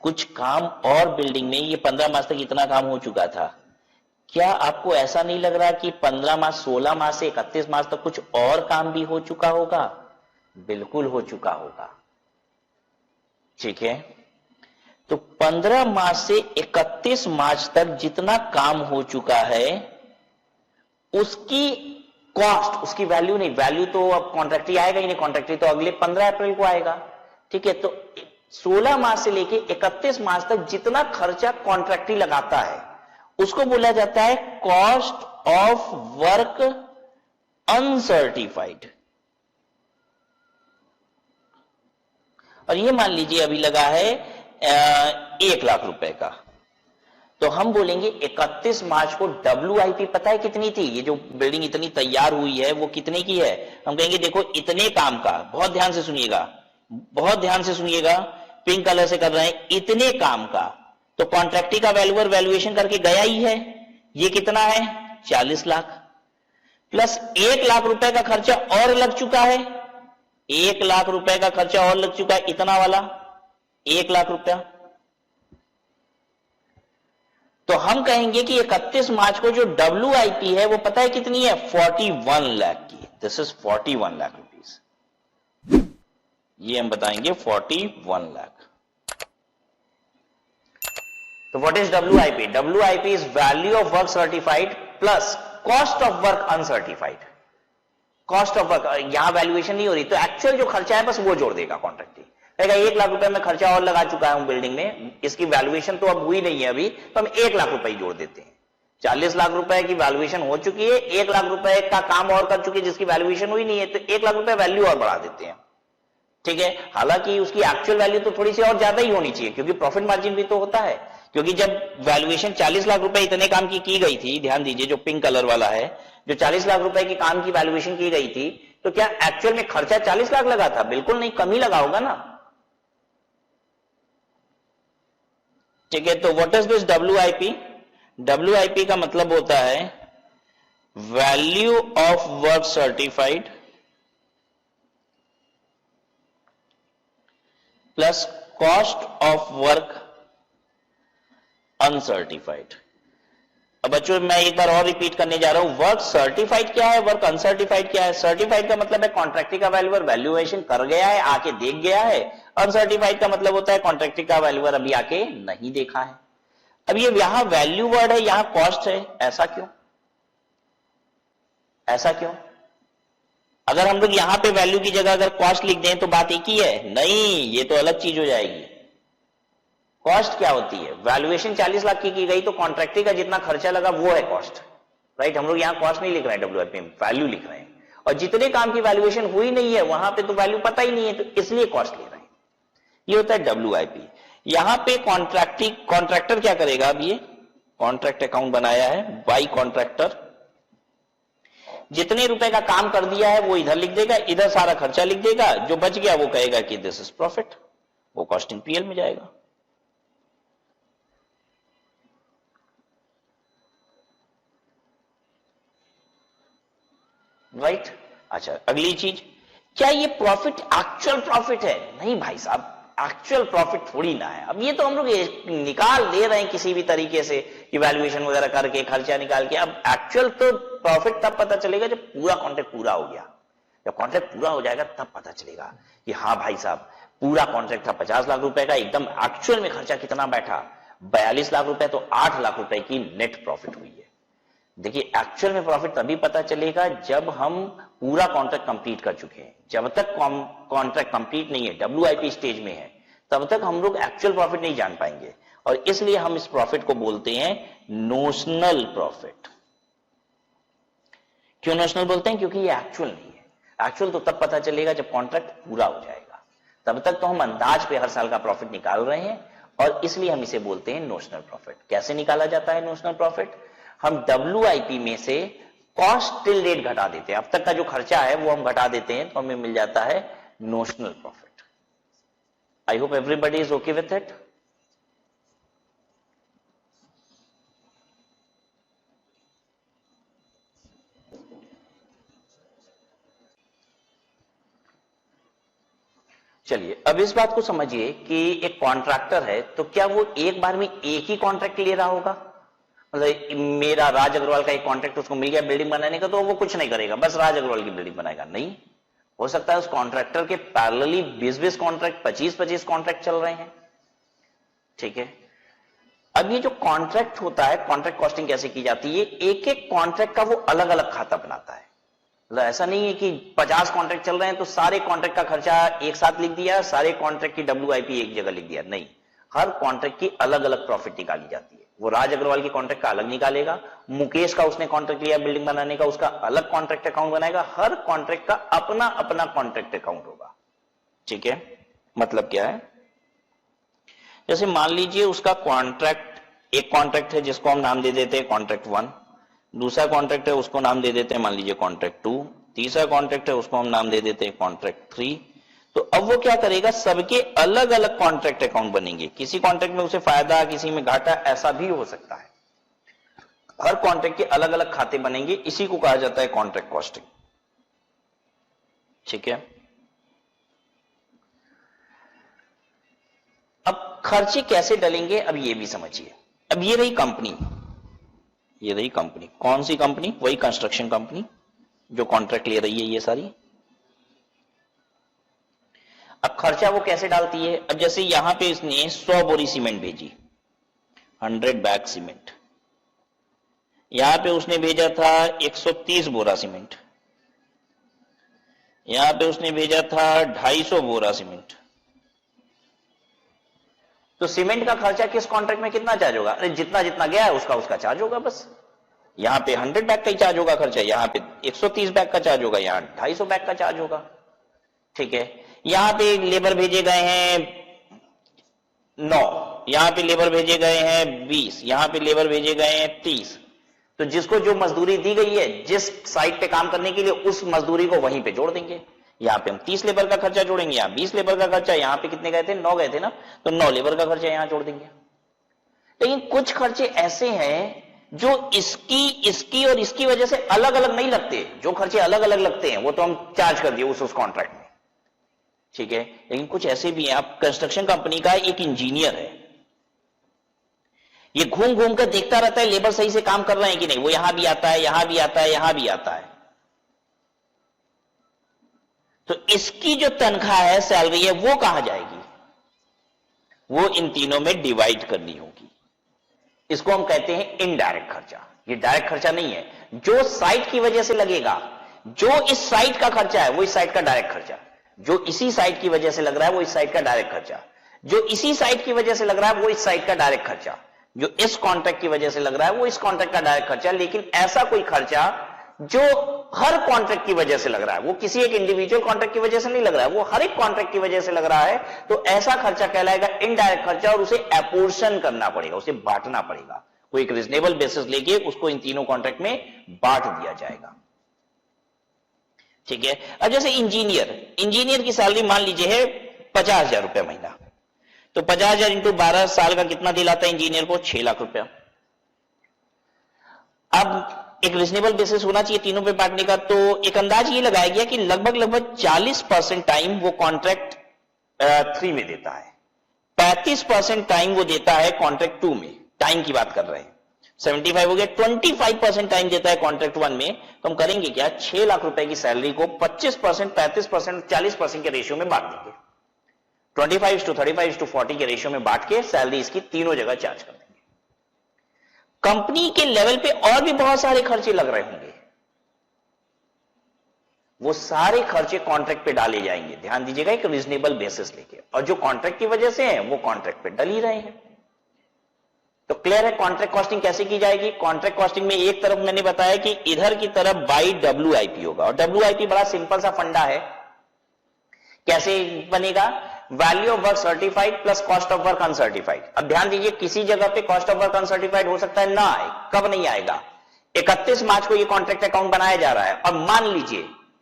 S1: कुछ काम और बिल्डिंग में ये 15 मार्च तक इतना काम हो चुका था, क्या आपको ऐसा नहीं लग रहा कि 15 मार्च 16 मार्च से 31 मार्च तक कुछ और काम भी हो चुका होगा? बिल्कुल हो चुका होगा। ठीक है, तो 15 मार्च से 31 मार्च तक जितना काम हो चुका है उसकी कॉस्ट, उसकी वैल्यू नहीं, वैल्यू तो अब कॉन्ट्रैक्टी आएगा ही नहीं, कॉन्ट्रैक्टी तो अगले 15 अप्रैल को आएगा। ठीक है, तो 16 मार्च से लेके 31 मार्च तक जितना खर्चा कॉन्ट्रैक्टी लगाता है उसको बोला जाता है कॉस्ट ऑफ वर्क अनसर्टिफाइड। और ये मान लीजिए अभी लगा है 1 लाख रुपए का, तो हम बोलेंगे 31 मार्च को WIP पता है कितनी थी? ये जो बिल्डिंग इतनी तैयार हुई है वो कितने की है? हम कहेंगे देखो इतने काम का, बहुत ध्यान से सुनिएगा, बहुत ध्यान से सुनिएगा, पिंक कलर से कर रहे हैं, इतने काम का, तो कॉन्ट्रैक्टी का वैल्यूअर वैल्यूएशन करके गया ही है, ये कितना है? 40 लाख प्लस 1 लाख रुपए का खर्चा और लग चुका है, 1 लाख रुपए का खर्चा और लग चुका है, इतना वाला 1 लाख रुपया। तो हम कहेंगे कि 31 मार्च को जो WIP है वो पता है कितनी है? 41 लाख की। दिस इज 41 लाख रुपीस, ये हम बताएंगे 41 लाख। तो what is WIP? WIP is value of work certified plus cost of work uncertified. Cost of work, यहां वैल्यूएशन नहीं हो रही, तो एक्चुअल जो खर्चा है बस वो जोड़ देगा कॉन्ट्रैक्टी। कहेगा 1 लाख रुपए में खर्चा और लगा चुका हूं बिल्डिंग में, इसकी वैल्यूएशन तो अब हुई नहीं है अभी, तो हम 1 लाख रुपए जोड़ देते हैं। 40 लाख रुपए की वैल्यूएशन हो चुकी है, 1 लाख रुपए का काम और कर चुकी है जिसकी वैल्यूएशन हुई नहीं है, तो 1 लाख रुपए वैल्यू और बढ़ा देते हैं। ठीक है, हालांकि उसकी एक्चुअल वैल्यू तो थोड़ी सी और ज्यादा ही होनी चाहिए, क्योंकि प्रॉफिट मार्जिन भी तो होता है। क्योंकि जब वैल्यूएशन 40 लाख रुपए इतने काम की गई थी, ध्यान दीजिए जो पिंक कलर वाला है, जो 40 लाख रुपए की काम की वैल्यूएशन की गई थी, तो क्या एक्चुअल में खर्चा 40 लाख लगा था? बिल्कुल नहीं, कम ही लगा होगा ना। ठीक है, तो what is this WIP? WIP का मतलब होता है value of work certified plus cost of work uncertified. अब बच्चों मैं एक बार और रिपीट करने जा रहा हूं, वर्क सर्टिफाइड क्या है, वर्क अनसर्टिफाइड क्या है? सर्टिफाइड का मतलब है कॉन्ट्रैक्टी का वैल्यूअर वैल्यूएशन कर गया है, आके देख गया है। अनसर्टिफाइड का मतलब होता है कॉन्ट्रैक्टी का वैल्यूअर अभी आके नहीं देखा है। अब ये यहां वैल्यू वर्ड है, यहां कॉस्ट है, ऐसा क्यों? ऐसा क्यों? अगर हम लोग यहां पे वैल्यू की जगह अगर कॉस्ट लिख दें तो बात एक ही है? नहीं, ये तो अलग चीज हो जाएगी। कॉस्ट क्या होती है? वैल्यूएशन 40 लाख की गई तो कॉन्ट्रैक्टी का जितना खर्चा लगा वो है कॉस्ट, राइट? हम लोग यहां कॉस्ट नहीं लिख रहे हैं WIP में, वैल्यू लिख रहे हैं, और जितने काम की वैल्यूएशन हुई नहीं है वहां पे तो वैल्यू पता ही नहीं है, तो इसलिए कॉस्ट ले रहे हैं। ये होता है WIP। यहां पे कॉन्ट्रैक्टर क्या करेगा? अब ये कॉन्ट्रैक्ट अकाउंट बनाया है, बाई कॉन्ट्रैक्टर जितने रुपए का काम कर दिया है वो इधर लिख देगा, इधर सारा खर्चा लिख देगा, जो बच गया वो कहेगा कि दिस इज प्रॉफिट, वो कॉस्टिंग PL में जाएगा। राइट? अच्छा, अगली चीज, क्या ये प्रॉफिट एक्चुअल प्रॉफिट है? नहीं भाई साहब, एक्चुअल प्रॉफिट थोड़ी ना है। अब ये तो हम लोग निकाल दे रहे हैं किसी भी तरीके से, इवैल्यूएशन वगैरह करके खर्चा निकाल के। अब एक्चुअल तो प्रॉफिट तब पता चलेगा जब पूरा कॉन्ट्रैक्ट पूरा हो गया। जब कॉन्ट्रैक्ट पूरा हो जाएगा तब पता चलेगा कि हाँ भाई साहब पूरा कॉन्ट्रैक्ट था 50 लाख रुपए का, एकदम एक्चुअल में खर्चा कितना बैठा 42 लाख रुपए, तो 8 लाख रुपए की नेट प्रॉफिट हुई है। देखिए, एक्चुअल में प्रॉफिट तभी पता चलेगा जब हम पूरा कॉन्ट्रैक्ट कंप्लीट कर चुके हैं। जब तक कॉन्ट्रैक्ट कंप्लीट नहीं है, WIP स्टेज में है, तब तक हम लोग एक्चुअल प्रॉफिट नहीं जान पाएंगे, और इसलिए हम इस प्रॉफिट को बोलते हैं नोशनल प्रॉफिट। क्यों नोशनल बोलते हैं? क्योंकि ये एक्चुअल नहीं है। एक्चुअल तो तब पता चलेगा जब कॉन्ट्रैक्ट पूरा हो जाएगा, तब तक तो हम अंदाज पे हर साल का प्रॉफिट निकाल रहे हैं, और इसलिए हम इसे बोलते हैं नोशनल प्रॉफिट। कैसे निकाला जाता है नोशनल प्रॉफिट? हम WIP में से कॉस्ट टिल डेट घटा देते हैं, अब तक का जो खर्चा है वो हम घटा देते हैं, तो हमें मिल जाता है notional profit. I hope everybody is okay with it. चलिए, अब इस बात को समझिए कि एक कॉन्ट्रैक्टर है, तो क्या वो एक बार में एक ही कॉन्ट्रैक्ट ले रहा होगा? मतलब मेरा राज अग्रवाल का एक कॉन्ट्रैक्ट उसको मिल गया बिल्डिंग बनाने का, तो वो कुछ नहीं करेगा, बस राज अग्रवाल की बिल्डिंग बनाएगा? नहीं, हो सकता है उस कॉन्ट्रैक्टर के पैरेलली 20-20 कॉन्ट्रैक्ट, 25-25 कॉन्ट्रैक्ट चल रहे हैं। ठीक है, अब ये जो कॉन्ट्रैक्ट होता है, कॉन्ट्रैक्ट कॉस्टिंग कैसे की जाती है? एक एक कॉन्ट्रैक्ट का वो अलग अलग खाता बनाता है। मतलब ऐसा नहीं है कि 50 कॉन्ट्रैक्ट चल रहे हैं तो सारे कॉन्ट्रैक्ट का खर्चा एक साथ लिख दिया, सारे कॉन्ट्रैक्ट की WIP एक जगह लिख दिया। नहीं, हर कॉन्ट्रैक्ट की अलग अलग प्रॉफिट निकाली जाती है। वो राज अग्रवाल की कॉन्ट्रैक्ट का अलग निकालेगा, मुकेश का उसने कॉन्ट्रैक्ट लिया बिल्डिंग बनाने का, उसका अलग कॉन्ट्रैक्ट अकाउंट बनाएगा। हर कॉन्ट्रैक्ट का अपना अपना कॉन्ट्रैक्ट अकाउंट होगा। ठीक है, मतलब क्या है, जैसे मान लीजिए उसका कॉन्ट्रैक्ट, एक कॉन्ट्रैक्ट है जिसको हम नाम दे देते हैं कॉन्ट्रैक्ट 1, दूसरा कॉन्ट्रैक्ट है उसको नाम दे देते हैं मान लीजिए कॉन्ट्रैक्ट 2, तीसरा कॉन्ट्रैक्ट है उसको हम नाम दे देते हैं कॉन्ट्रैक्ट 3। तो अब वो क्या करेगा, सबके अलग अलग कॉन्ट्रैक्ट अकाउंट बनेंगे, किसी कॉन्ट्रैक्ट में उसे फायदा किसी में घाटा, ऐसा भी हो सकता है। हर कॉन्ट्रैक्ट के अलग अलग खाते बनेंगे, इसी को कहा जाता है कॉन्ट्रैक्ट कॉस्टिंग। ठीक है, अब खर्चे कैसे डलेंगे अब ये भी समझिए। अब ये रही कंपनी, ये रही कंपनी, कौन सी कंपनी, वही कंस्ट्रक्शन कंपनी जो कॉन्ट्रैक्ट ले रही है ये सारी। अब खर्चा वो कैसे डालती है, अब जैसे यहां पे इसने 100 बोरी सीमेंट भेजी, 100 बैग सीमेंट, यहां पे उसने भेजा था 130 बोरा सीमेंट, यहां पे उसने भेजा था 250 बोरा सीमेंट। तो सीमेंट का खर्चा किस कॉन्ट्रैक्ट में कितना चार्ज होगा, अरे जितना जितना गया है उसका उसका चार्ज होगा बस। यहां पे 100 बैग का ही चार्ज होगा खर्चा, यहां पे 130 बैग का चार्ज होगा, यहां 250 बैग का चार्ज होगा। ठीक है, यहां पे लेबर भेजे गए हैं 9, यहां पे लेबर भेजे गए हैं 20, यहां पे लेबर भेजे गए हैं 30। तो जिसको जो मजदूरी दी गई है जिस साइट पे काम करने के लिए, उस मजदूरी को वहीं पे जोड़ देंगे। यहां पे हम 30 लेबर का खर्चा जोड़ेंगे, यहां 20 लेबर का खर्चा, यहां पे कितने गए थे, 9 गए थे ना, तो 9 लेबर का खर्चा यहां जोड़ देंगे। लेकिन कुछ खर्चे ऐसे हैं जो इसकी और इसकी वजह से अलग अलग नहीं लगते। जो खर्चे अलग अलग लगते हैं वो तो हम चार्ज कर दिए उस कॉन्ट्रैक्ट में। ठीक है, लेकिन कुछ ऐसे भी हैं, आप कंस्ट्रक्शन कंपनी का एक इंजीनियर है, ये घूम घूम कर देखता रहता है लेबर सही से काम कर रहे हैं कि नहीं, वो यहां भी आता है, यहां भी आता है, यहां भी आता है। तो इसकी जो तनख्वाह है, सैलरी है, वो कहां जाएगी, वो इन तीनों में डिवाइड करनी होगी। इसको हम कहते हैं इनडायरेक्ट खर्चा। ये डायरेक्ट खर्चा नहीं है, जो साइट की वजह से लगेगा। जो इस साइट का खर्चा है वो इस साइट का डायरेक्ट खर्चा, जो इसी साइट की वजह से लग रहा है वो इस साइट का डायरेक्ट खर्चा, जो इसी साइट की वजह से लग रहा है वो इस साइट का डायरेक्ट खर्चा, जो इस कॉन्ट्रैक्ट की वजह से लग रहा है वो इस कॉन्ट्रैक्ट का डायरेक्ट खर्चा। लेकिन ऐसा कोई खर्चा जो हर कॉन्ट्रैक्ट की वजह से लग रहा है, वो किसी एक इंडिविजुअल कॉन्ट्रैक्ट की वजह से नहीं लग रहा है, वो हर एक कॉन्ट्रैक्ट की वजह से लग रहा है, तो ऐसा खर्चा कहलाएगा इनडायरेक्ट खर्चा, और उसे एपोर्शन करना पड़ेगा, उसे बांटना पड़ेगा। कोई एक रीजनेबल बेसिस लेके उसको इन तीनों कॉन्ट्रैक्ट में बांट दिया जाएगा। ठीक है, अब जैसे इंजीनियर की सैलरी मान लीजिए है 50,000 रुपया महीना, तो 50,000 इंटू 12 साल का कितना दिलाता है इंजीनियर को, 6 लाख रुपया। अब एक रीजनेबल बेसिस होना चाहिए तीनों पे बांटने का, तो एक अंदाज ये लगाया गया कि लगभग 40% टाइम वो कॉन्ट्रैक्ट 3 में देता है, 35% टाइम वो देता है कॉन्ट्रैक्ट 2 में, टाइम की बात कर रहे हैं, 75 हो गया, 25% टाइम देता है कॉन्ट्रैक्ट 1 में। तो हम करेंगे क्या, 6 लाख रुपए की सैलरी को 25%, 35%, 40% के रेशियो में बांट देंगे, 25:35:40 के रेशियो में बांट के सैलरी इसकी तीनों जगह चार्ज कर देंगे। कंपनी के लेवल पे और भी बहुत सारे खर्चे लग रहे होंगे, वो सारे खर्चे कॉन्ट्रैक्ट पे डाले जाएंगे। ध्यान दीजिएगा, एक रीजनेबल बेसिस लेके, और जो कॉन्ट्रैक्ट की वजह से है वो कॉन्ट्रैक्ट पे डल ही रहे हैं। तो क्लियर है कॉन्ट्रैक्ट कॉस्टिंग कैसे की जाएगी। कॉन्ट्रैक्ट कॉस्टिंग में एक तरफ मैंने बताया कि इधर की तरफ बाई WIP होगा, और WIP बड़ा सिंपल सा फंडा है। कैसे बनेगा, value of work certified plus cost of work uncertified. अब ध्यान दीजिए, किसी जगह पे कॉस्ट ऑफ वर्क अनसर्टिफाइड हो सकता है ना आए, कब नहीं आएगा, 31 मार्च को ये कॉन्ट्रैक्ट अकाउंट बनाया जा रहा है, और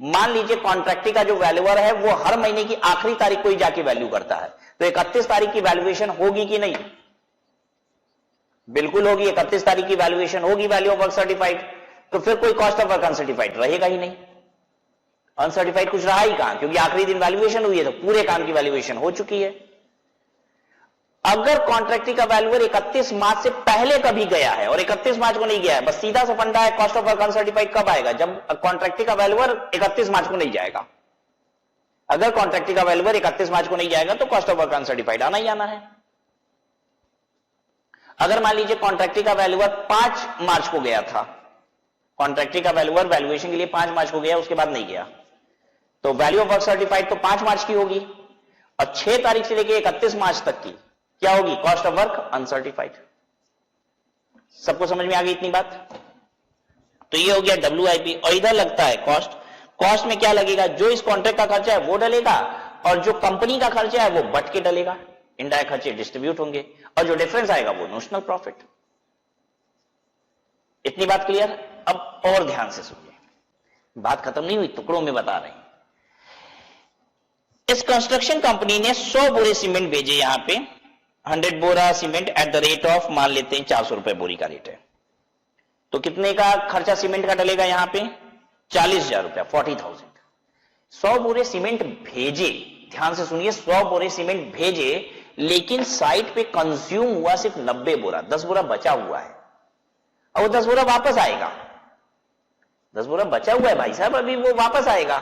S1: मान लीजिए कॉन्ट्रैक्टी का जो वैल्यूअर है वो हर महीने की आखिरी तारीख को ही जाके वैल्यू करता है, तो 31 तारीख की वैल्यूएशन होगी कि नहीं, बिल्कुल होगी, 31 तारीख की वैल्यूएशन होगी वैल्यू ऑफ वर्क सर्टिफाइड। तो फिर कोई कॉस्ट ऑफ वर्क अनसर्टिफाइड रहेगा ही नहीं, अनसर्टिफाइड कुछ रहा ही कहां, क्योंकि आखिरी दिन वैल्यूएशन हुई है तो पूरे काम की वैल्यूएशन हो चुकी है। अगर कॉन्ट्रैक्टी का वैल्यूअर 31 मार्च से पहले कभी गया है और 31 मार्च को नहीं गया है, बस सीधा सा फंडा है, कॉस्ट ऑफ वर्क अनसर्टिफाइड कब आएगा, जब कॉन्ट्रैक्टी का वैल्यूअर 31 मार्च को नहीं जाएगा। अगर कॉन्ट्रैक्टी का वैल्यूअर 31 मार्च को नहीं जाएगा तो कॉस्ट ऑफ वर्क अनसर्टिफाइड आना ही आना है। अगर मान लीजिए कॉन्ट्रैक्टी का वैल्यूअर 5 मार्च को गया था, कॉन्ट्रैक्टी का वैल्यूअर वैल्यूएशन के लिए 5 मार्च को गया, उसके बाद नहीं गया, तो वैल्यू ऑफ वर्क सर्टिफाइड तो 5 मार्च की होगी, और 6 तारीख से लेकर 31 मार्च तक की क्या होगी, कॉस्ट ऑफ वर्क अनसर्टिफाइड। सबको समझ में आ गई इतनी बात। तो ये हो गया WIP, और इधर लगता है कॉस्ट। कॉस्ट में क्या लगेगा, जो इस कॉन्ट्रैक्ट का खर्चा है वो डलेगा, और जो कंपनी का खर्चा है वो बट के डलेगा, इनडायरेक्ट खर्चे डिस्ट्रीब्यूट होंगे, और जो डिफरेंस आएगा वो नोशनल प्रॉफिट। इतनी बात क्लियर? अब और ध्यान से सुनिए, बात खत्म नहीं हुई, टुकड़ों में बता रहे हैं। इस कंस्ट्रक्शन कंपनी ने 100 बोरे सीमेंट भेजे यहां पे, 100 बोरा cement at the rate of, मान लेते हैं 400 रुपए बोरी का रेट है, तो कितने का खर्चा सीमेंट का डलेगा यहां पे? 40,000 रुपया, 40,000। 100 बोरे सीमेंट भेजे, ध्यान से सुनिए, 100 बोरे सीमेंट भेजे, लेकिन साइट पे कंज्यूम हुआ सिर्फ 90 बोरा, 10 बोरा बचा हुआ है, और वो 10 बोरा वापस आएगा। 10 बोरा बचा हुआ है भाई साहब, अभी वो वापस आएगा,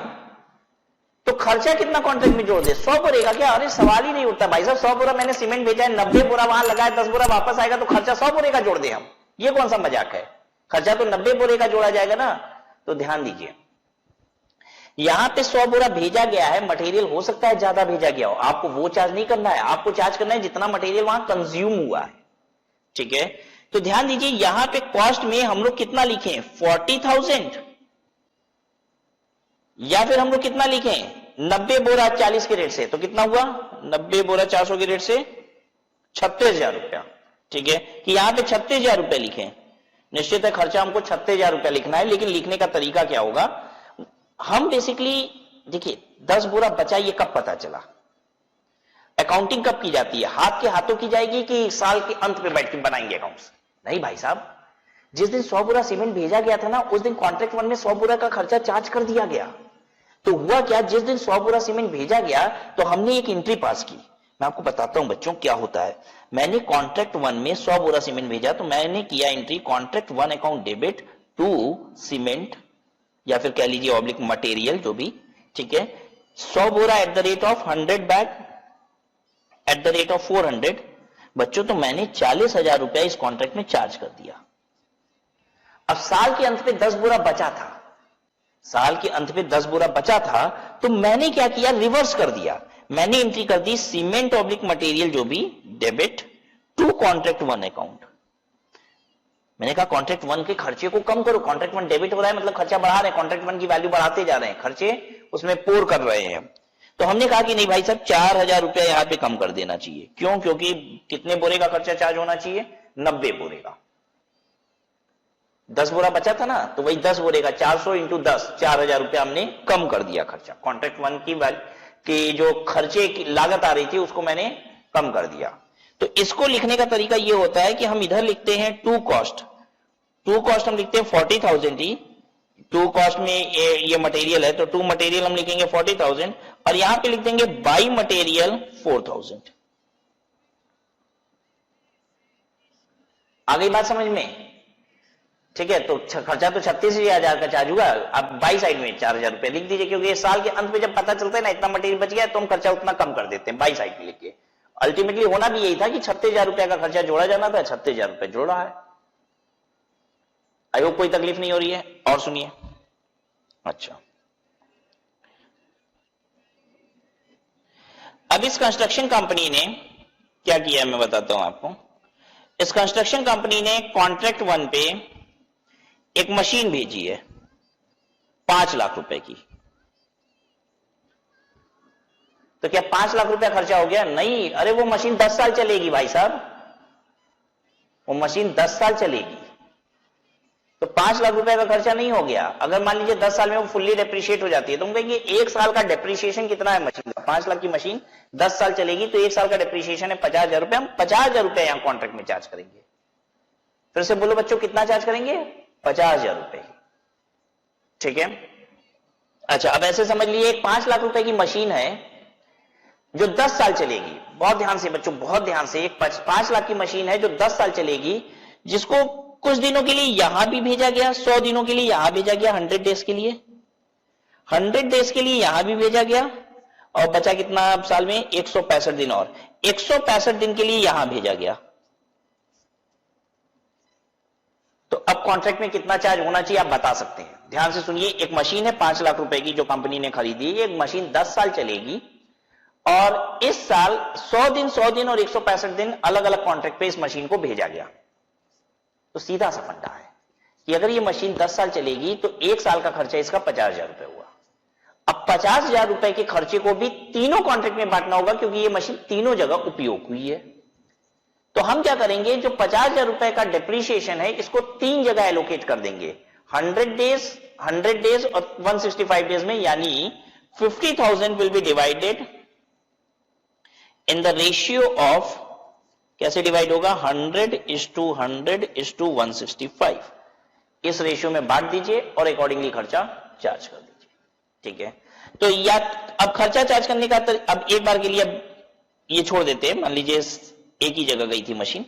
S1: तो खर्चा कितना कॉन्ट्रैक्ट में जोड़ दे? 100 बोरे का क्या? अरे सवाल ही नहीं उठता भाई साहब, 100 बोरा मैंने सीमेंट भेजा है, 90 बोरा वहां लगा है, 10 बोरा वापस आएगा, तो खर्चा 100 बोरे का जोड़ दे हम, ये कौन सा मजाक है? खर्चा तो 90 बोरे का जोड़ा जाएगा ना। तो ध्यान दीजिए, यहां पे 100 बोरा भेजा गया है, मटेरियल हो सकता है ज्यादा भेजा गया हो, आपको वो चार्ज नहीं करना है, आपको चार्ज करना है जितना मटेरियल वहां कंज्यूम हुआ है, ठीक है? तो ध्यान दीजिए, यहां पे कॉस्ट में हम लोग कितना लिखे? 40,000, या फिर हम लोग कितना लिखे? 90 बोरा 40 के रेट से, तो कितना हुआ? 90 बोरा 400 के रेट से 36,000 रुपया, ठीक है? कि यहां पे 36,000 रुपया लिखे, निश्चित है खर्चा हमको 36,000 रुपया लिखना है, लेकिन लिखने का तरीका क्या होगा? हम बेसिकली देखिए, 10 बोरा बचा, ये कब पता चला? अकाउंटिंग कब की जाती है? हाथ के हाथों की जाएगी कि साल के अंत में बैठ के बनाएंगे अकाउंट्स? नहीं भाई साहब, जिस दिन 100 बोरा सीमेंट भेजा गया था ना, उस दिन कॉन्ट्रैक्ट 1 में 100 बोरा का खर्चा चार्ज कर दिया गया। तो हुआ क्या, जिस दिन 100 बोरा सीमेंट भेजा गया तो हमने एक एंट्री पास की। मैं आपको बताता हूं बच्चों क्या होता है। मैंने कॉन्ट्रैक्ट 1 में 100 बोरा सीमेंट भेजा, तो मैंने किया entry contract 1 account debit to cement, या फिर कह लीजिए ऑब्लिक मटेरियल, जो भी, ठीक है? 100 बोरा at the rate of 100 bag at the rate of 400 बच्चों, तो मैंने 40,000 रुपया इस कॉन्ट्रैक्ट में चार्ज कर दिया। अब साल के अंत में 10 बोरा बचा था, साल के अंत में 10 बोरा बचा था, तो मैंने क्या किया? रिवर्स कर दिया, मैंने एंट्री कर दी सीमेंट ऑब्लिक मटेरियल जो भी डेबिट टू कॉन्ट्रैक्ट 1 अकाउंट। मैंने कहा कॉन्ट्रैक्ट 1 के खर्चे को कम करो, कॉन्ट्रैक्ट 1 डेबिट हो रहा है मतलब खर्चा बढ़ा रहे हैं, कॉन्ट्रैक्ट 1 की वैल्यू बढ़ाते जा रहे हैं, खर्चे उसमें पोर कर रहे हैं। तो हमने कहा कि नहीं भाई साहब, 4,000 रुपया यहां पे कम कर देना चाहिए। क्यों? क्योंकि कितने बोरे का खर्चा चार्ज होना चाहिए? 90 बोरे का। 10 बोरा बचा था ना, तो वही 10 बोरे का 400 इंटू 10, 4,000 रुपया हमने कम कर दिया खर्चा। कॉन्ट्रैक्ट 1 की जो खर्चे की लागत आ रही थी उसको मैंने कम कर दिया। तो इसको लिखने का तरीका ये होता है कि हम इधर लिखते हैं टू कॉस्ट, टू कॉस्ट हम लिखते हैं 40,000 ही, टू कॉस्ट में ये मटेरियल है, तो टू मटेरियल हम लिखेंगे 40,000, और यहां पे लिख देंगे बाई मटेरियल 4,000। आ गई बात समझ में? ठीक है, तो खर्चा तो 36,000 का चार्ज हुआ, आप बाई साइड में 4,000 रुपए लिख दीजिए, क्योंकि ये साल के अंत में जब पता चलता है ना इतना मटेरियल बच गया, तो हम खर्चा उतना कम कर देते हैं, बाई साइड में लिख के। अल्टीमेटली होना भी यही था कि 36,000 रुपया का खर्चा जोड़ा जाना था, 36,000 रुपए जोड़ रहा है। आई होप कोई तकलीफ नहीं हो रही है। और सुनिए, अच्छा, अब इस कंस्ट्रक्शन कंपनी ने क्या किया है मैं बताता हूं आपको। इस कंस्ट्रक्शन कंपनी ने कॉन्ट्रैक्ट 1 पे एक मशीन भेजी है 5 लाख रुपए की। तो क्या 5 लाख रुपया खर्चा हो गया? नहीं, अरे वो मशीन 10 साल चलेगी भाई साहब, वो मशीन 10 साल चलेगी, तो 5 लाख रुपए का खर्चा नहीं हो गया। अगर मान लीजिए 10 साल में वो फुल्ली डेप्रिशिएट हो जाती है, तो हम कहेंगे 1 साल का डेप्रिशिएशन कितना है मशीन का? 5 लाख की मशीन 10 साल चलेगी, तो 1 साल का डेप्रिशिएशन है 50,000 रुपए। हम 50,000 रुपए यहां कॉन्ट्रैक्ट में चार्ज करेंगे। फिर से बोलो बच्चों, कितना चार्ज करेंगे? 50,000 रुपए, ठीक है? अच्छा, अब ऐसे समझ लिए 5 लाख रुपए की मशीन है जो 10 साल चलेगी। बहुत ध्यान से बच्चों, बहुत ध्यान से, एक 5 लाख की मशीन है जो 10 साल चलेगी, जिसको कुछ दिनों के लिए यहां भी भेजा गया, 100 दिनों के लिए यहां भेजा गया, 100 डेज के लिए, 100 डेज के लिए यहां भी भेजा गया, और बचा कितना अब साल में? 165 दिन, और 165 दिन के लिए यहां भेजा गया। तो अब कॉन्ट्रैक्ट में कितना चार्ज होना चाहिए आप बता सकते हैं। ध्यान से सुनिए, एक मशीन है 5 लाख रुपए की जो कंपनी ने खरीदी, एक मशीन 10 साल चलेगी, और इस साल 100 दिन और 165 दिन अलग अलग कॉन्ट्रैक्ट पे इस मशीन को भेजा गया। तो सीधा सा फंडा है कि अगर ये मशीन 10 साल चलेगी तो 1 साल का खर्चा इसका 50,000 रुपए हुआ। अब 50,000 रुपए के खर्चे को भी तीनों कॉन्ट्रैक्ट में बांटना होगा क्योंकि ये मशीन तीनों जगह उपयोग हुई है। तो हम क्या करेंगे, जो 50,000 रुपए का डिप्रीशिएशन है इसको 3 जगह एलोकेट कर देंगे, 100 डेज और 165 डेज में, यानी 50,000 will be divided in the ratio of, कैसे डिवाइड होगा, 100:100:165, इस रेशियो में बांट दीजिए और अकॉर्डिंगली खर्चा चार्ज कर दीजिए। ठीक है, तो या अब खर्चा चार्ज करने का अब एक बार के लिए अब ये छोड़ देते हैं, मान लीजिए एक ही जगह गई थी मशीन,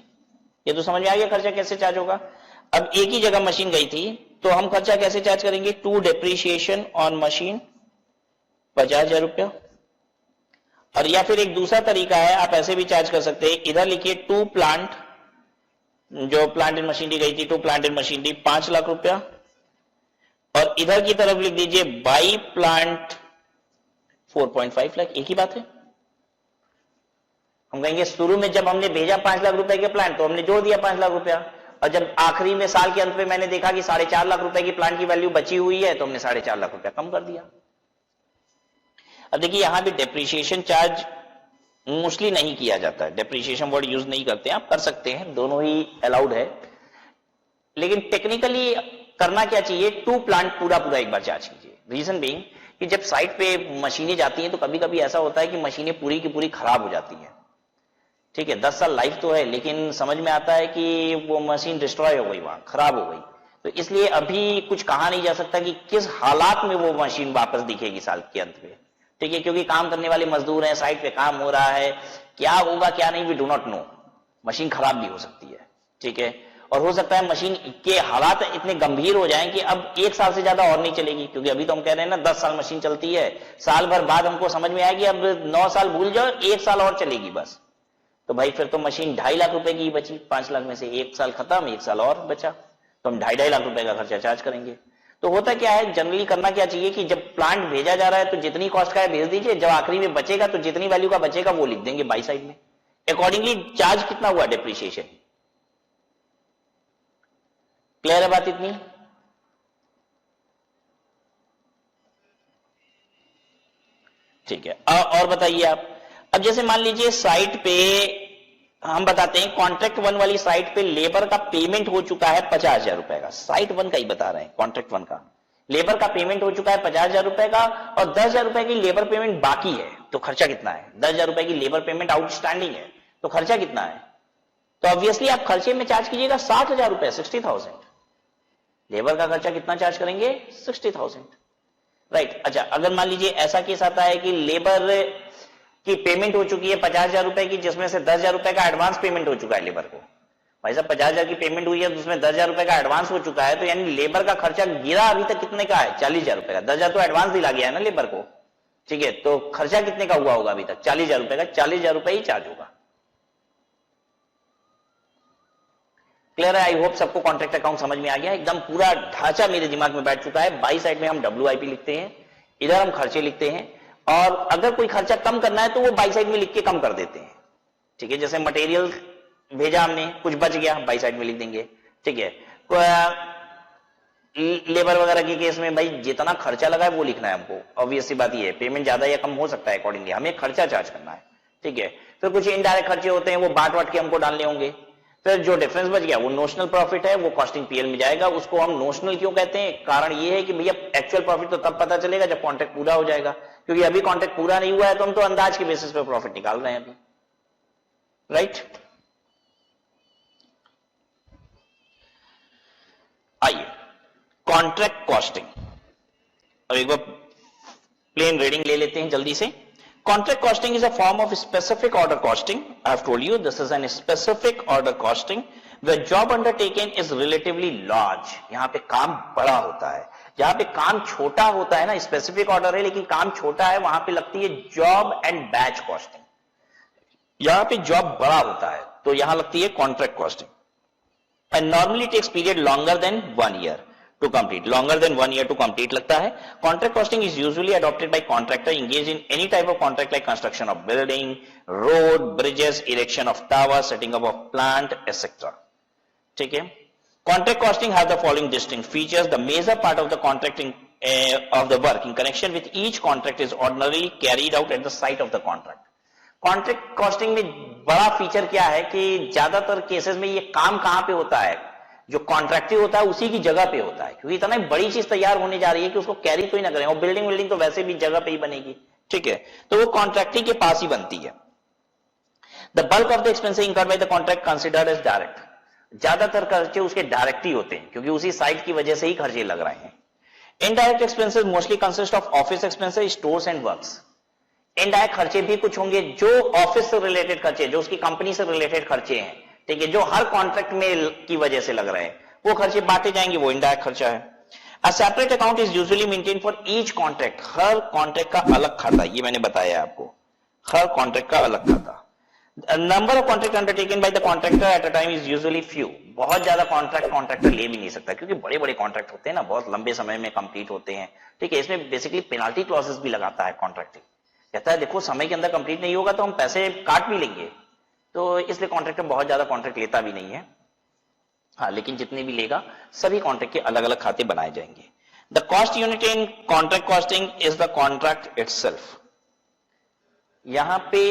S1: ये तो समझ में आ गया खर्चा कैसे चार्ज होगा। अब एक ही जगह मशीन गई थी तो हम खर्चा कैसे चार्ज करेंगे, टू डेप्रीशिएशन ऑन मशीन 50,000 रुपया, और या फिर एक दूसरा तरीका है, आप ऐसे भी चार्ज कर सकते हैं, इधर लिखिए टू प्लांट, जो प्लांट एंड मशीनरी गई थी, to plant and machinery 5 lakh रुपया, और इधर की तरफ लिख दीजिए बाई प्लांट 4.5 लाख, एक ही बात है। हम कहेंगे शुरू में जब हमने भेजा 5 लाख रुपए के प्लांट तो हमने जोड़ दिया 5 लाख रुपया, और जब आखिरी में साल के अंत में मैंने देखा कि 4.5 लाख रुपए की प्लांट की वैल्यू बची हुई है तो हमने 4.5 लाख रुपया कम कर दिया। अब देखिए यहां भी डेप्रीशिएशन चार्ज मोस्टली नहीं किया जाता है, डेप्रीशिएशन वर्ड यूज नहीं करते हैं, आप कर सकते हैं, दोनों ही अलाउड है, लेकिन टेक्निकली करना क्या चाहिए, टू प्लांट पूरा एक बार चार्ज कीजिए। रीजन बीइंग कि जब साइट पे मशीनें जाती हैं तो कभी कभी ऐसा होता है कि मशीनें पूरी की पूरी खराब हो जाती हैं। ठीक है, 10 साल लाइफ तो है, लेकिन समझ में आता है कि वो मशीन डिस्ट्रॉय हो गई, वहां खराब हो गई, तो इसलिए अभी कुछ कहा नहीं जा सकता कि किस हालात में वो मशीन वापस दिखेगी साल के अंत में। ठीक है, क्योंकि काम करने वाले मजदूर हैं, साइट पे काम हो रहा है, क्या होगा क्या नहीं we do not know, machine खराब भी हो सकती है। ठीक है, और हो सकता है मशीन के हालात इतने गंभीर हो जाएं कि अब 1 साल से ज्यादा और नहीं चलेगी, क्योंकि अभी तो हम कह रहे हैं ना 10 साल मशीन चलती है, साल भर बाद हमको समझ में आएगी अब 9 साल भूल जाओ, 1 साल और चलेगी बस, तो भाई फिर तो मशीन 2.5 लाख रुपए की बची, 5 लाख में से 1 साल खत्म, 1 साल और बचा, तो हम 2.5 लाख रुपए का खर्चा चार्ज करेंगे। तो होता क्या है, जनरली करना क्या चाहिए कि जब प्लांट भेजा जा रहा है तो जितनी कॉस्ट का है भेज दीजिए, जब आखिरी में बचेगा तो जितनी वैल्यू का बचेगा वो लिख देंगे बाई साइड में, अकॉर्डिंगली चार्ज कितना हुआ डेप्रीशिएशन। क्लियर है बात इतनी? ठीक है, और बताइए आप। अब जैसे मान लीजिए साइट पे हम बताते हैं, कॉन्ट्रैक्ट 1 वाली साइट पे लेबर का पेमेंट हो चुका है 50,000 रुपए का, साइट 1 का ही बता रहे हैं, कॉन्ट्रैक्ट 1 का लेबर का पेमेंट हो चुका है 50,000 रुपए का, और 10,000 रुपए की लेबर पेमेंट बाकी है, तो खर्चा कितना है, 10,000 रुपए की लेबर पेमेंट आउटस्टैंडिंग है, तो खर्चा कितना है, तो ऑब्वियसली आप खर्चे में चार्ज कीजिएगा 60,000 रुपए, 60,000। लेबर का खर्चा कितना चार्ज करेंगे, 60,000, राइट। अच्छा, अगर मान लीजिए ऐसा केस आता है कि लेबर की पेमेंट हो चुकी है 50,000 रुपए की, जिसमें से 10,000 रुपए का एडवांस पेमेंट हो चुका है लेबर को, भाई साहब 50,000 की पेमेंट हुई है तो उसमें 10,000 रुपए का एडवांस हो चुका है, तो यानी लेबर का खर्चा गिरा अभी तक कितने का है, 40,000 रुपए का, 10,000 तो एडवांस दिला गया है ना लेबर को। ठीक है, तो खर्चा कितने का हुआ होगा अभी तक, 40,000 रुपए का, 40,000 रुपए ही चार्ज होगा। क्लियर है? आई होप सबको कॉन्ट्रैक्ट अकाउंट समझ में आ गया, एकदम पूरा ढांचा मेरे दिमाग में बैठ चुका है। बाई साइड में हम WIP लिखते हैं, इधर हम खर्चे लिखते हैं, और अगर कोई खर्चा कम करना है तो वो बाई साइड में लिख के कम कर देते हैं। ठीक है, जैसे मटेरियल भेजा हमने, कुछ बच गया, बाई साइड में लिख देंगे। ठीक है, लेबर वगैरह के केस में भाई जितना खर्चा लगा है वो लिखना है हमको, ऑब्वियस सी बात ये है, पेमेंट ज्यादा या कम हो सकता है, अकॉर्डिंगली हमें खर्चा चार्ज करना है। ठीक है, फिर कुछ इनडायरेक्ट खर्चे होते हैं, वो बांट के हमको डालने होंगे, फिर जो डिफरेंस बच गया वो नोशनल प्रॉफिट है, वो कॉस्टिंग PL में जाएगा। उसको हम नोशनल क्यों कहते हैं, कारण ये है कि भैया एक्चुअल प्रॉफिट तो तब पता चलेगा जब कॉन्ट्रैक्ट पूरा हो जाएगा, क्योंकि अभी कॉन्ट्रैक्ट पूरा नहीं हुआ है तो हम तो अंदाज के बेसिस पे प्रॉफिट निकाल रहे हैं अभी, राइट। आइए कॉन्ट्रैक्ट कॉस्टिंग, और एक बार प्लेन रीडिंग ले लेते हैं जल्दी से। Contract costing is a form of specific order costing. I have told you this is an specific order costing where job undertaken is relatively large. यहाँ पे काम बड़ा होता है, जहां पे काम छोटा होता है ना, स्पेसिफिक ऑर्डर है लेकिन काम छोटा है, वहां पे लगती है जॉब एंड बैच कॉस्टिंग। यहां पे जॉब बड़ा होता है तो यहां लगती है contract costing, and normally takes period longer than 1 year to complete, longer than 1 year to complete लगता है। Contract costing is usually adopted by contractor engaged in any type of contract like construction of building, road, bridges, erection of tower, setting up of plant, etc. ठीक है, contract costing has the following distinct features. The major part of the contract of the work in connection with each contract is ordinarily carried out at the site of the contract. Contract costing में बड़ा फीचर क्या है कि ज्यादातर केसेस में ये काम कहां पे होता है, जो कॉन्ट्रैक्टिव होता है उसी की जगह पे होता है, क्योंकि इतना बड़ी चीज तैयार होने जा रही है कि उसको कैरी तो ही ना करें, और बिल्डिंग तो वैसे भी जगह पे ही बनेगी, ठीक है, तो वो कॉन्ट्रैक्टिंग के पास ही बनती है। The bulk of the expense incurred by the contract considered as direct, ज्यादातर खर्चे उसके डायरेक्ट ही होते हैं क्योंकि उसी साइट की वजह से ही खर्चे लग रहे हैं। Indirect expenses mostly consist of office expenses, stores and works. Indirect खर्चे भी कुछ होंगे जो ऑफिस से रिलेटेड खर्चे, जो उसकी कंपनी से रिलेटेड खर्चे हैं, ठीक है, जो हर कॉन्ट्रैक्ट में की वजह से लग रहे हैं, वो खर्चे बांटे जाएंगे, वो इनडायरेक्ट खर्चा है। A separate account is usually maintain for each contract, her contract का अलग खाता, ये मैंने बताया आपको, हर कॉन्ट्रैक्ट का अलग खाता। Number of contract undertaken by the contractor at a time is usually few, बहुत ज्यादा कॉन्ट्रैक्टर ले भी नहीं सकता क्योंकि बड़े बड़े कॉन्ट्रैक्ट होते हैं ना, बहुत लंबे समय में कंप्लीट होते हैं, ठीक है, इसमें बेसिकली पेनाल्टी क्लॉजेस भी लगाता है कॉन्ट्रैक्टिंग, कहता है देखो समय के अंदर कंप्लीट नहीं होगा तो हम पैसे काट भी लेंगे, तो इसलिए कॉन्ट्रैक्टर बहुत ज्यादा कॉन्ट्रैक्ट लेता भी नहीं है। हाँ, लेकिन जितने भी लेगा सभी कॉन्ट्रैक्ट के अलग अलग खाते बनाए जाएंगे। The cost unit in contract costing is the contract itself. यहां पे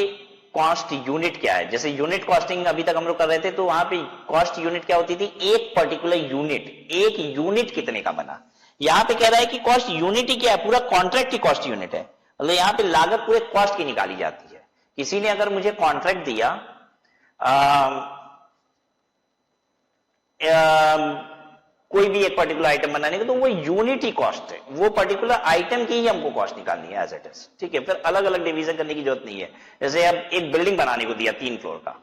S1: कॉस्ट यूनिट क्या है, जैसे यूनिट कॉस्टिंग अभी तक हम लोग कर रहे थे, तो वहां पे कॉस्ट यूनिट क्या होती थी, एक पर्टिकुलर यूनिट, एक यूनिट कितने का बना। यहां पे कह रहा है कि कॉस्ट यूनिट ही क्या है, पूरा कॉन्ट्रैक्ट की कॉस्ट यूनिट है, मतलब यहां पे लागत पूरे कॉस्ट की निकाली जाती है। किसी ने अगर मुझे कॉन्ट्रैक्ट दिया कोई भी एक पर्टिकुलर आइटम बनाने का, तो वो यूनिट ही कॉस्ट है, वो पर्टिकुलर आइटम की ही हमको कॉस्ट निकालनी है एज इट इज, ठीक है, फिर अलग अलग डिवीजन करने की जरूरत नहीं है। जैसे अब एक बिल्डिंग बनाने को दिया 3 फ्लोर का,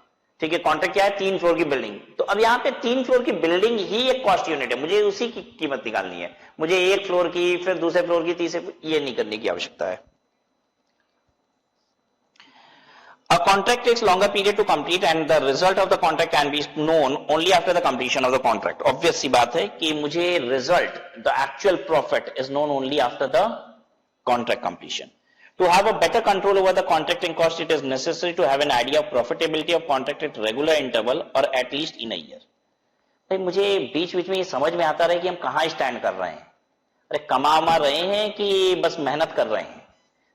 S1: ठीक है, कॉन्ट्रैक्ट क्या है, 3 फ्लोर की बिल्डिंग, तो अब यहाँ पे 3 फ्लोर की बिल्डिंग ही एक कॉस्ट यूनिट है, मुझे उसी की कीमत निकालनी है, मुझे 1 फ्लोर की, फिर दूसरे फ्लोर की, तीसरे, ये नहीं करने की आवश्यकता है। A contract takes longer period to complete and the result of the contract can be known only after the completion of the contract. Obvious सी बात है कि मुझे result, the actual profit is known only after the contract completion. To have a better control over the contracting cost, it is necessary to have an idea of profitability of contract at regular interval or at least in a year. भाई मुझे बीच बीच में ये समझ में आता रहे कि हम कहाँ स्टैंड कर रहे हैं, अरे कमा रहे हैं कि बस मेहनत कर रहे हैं,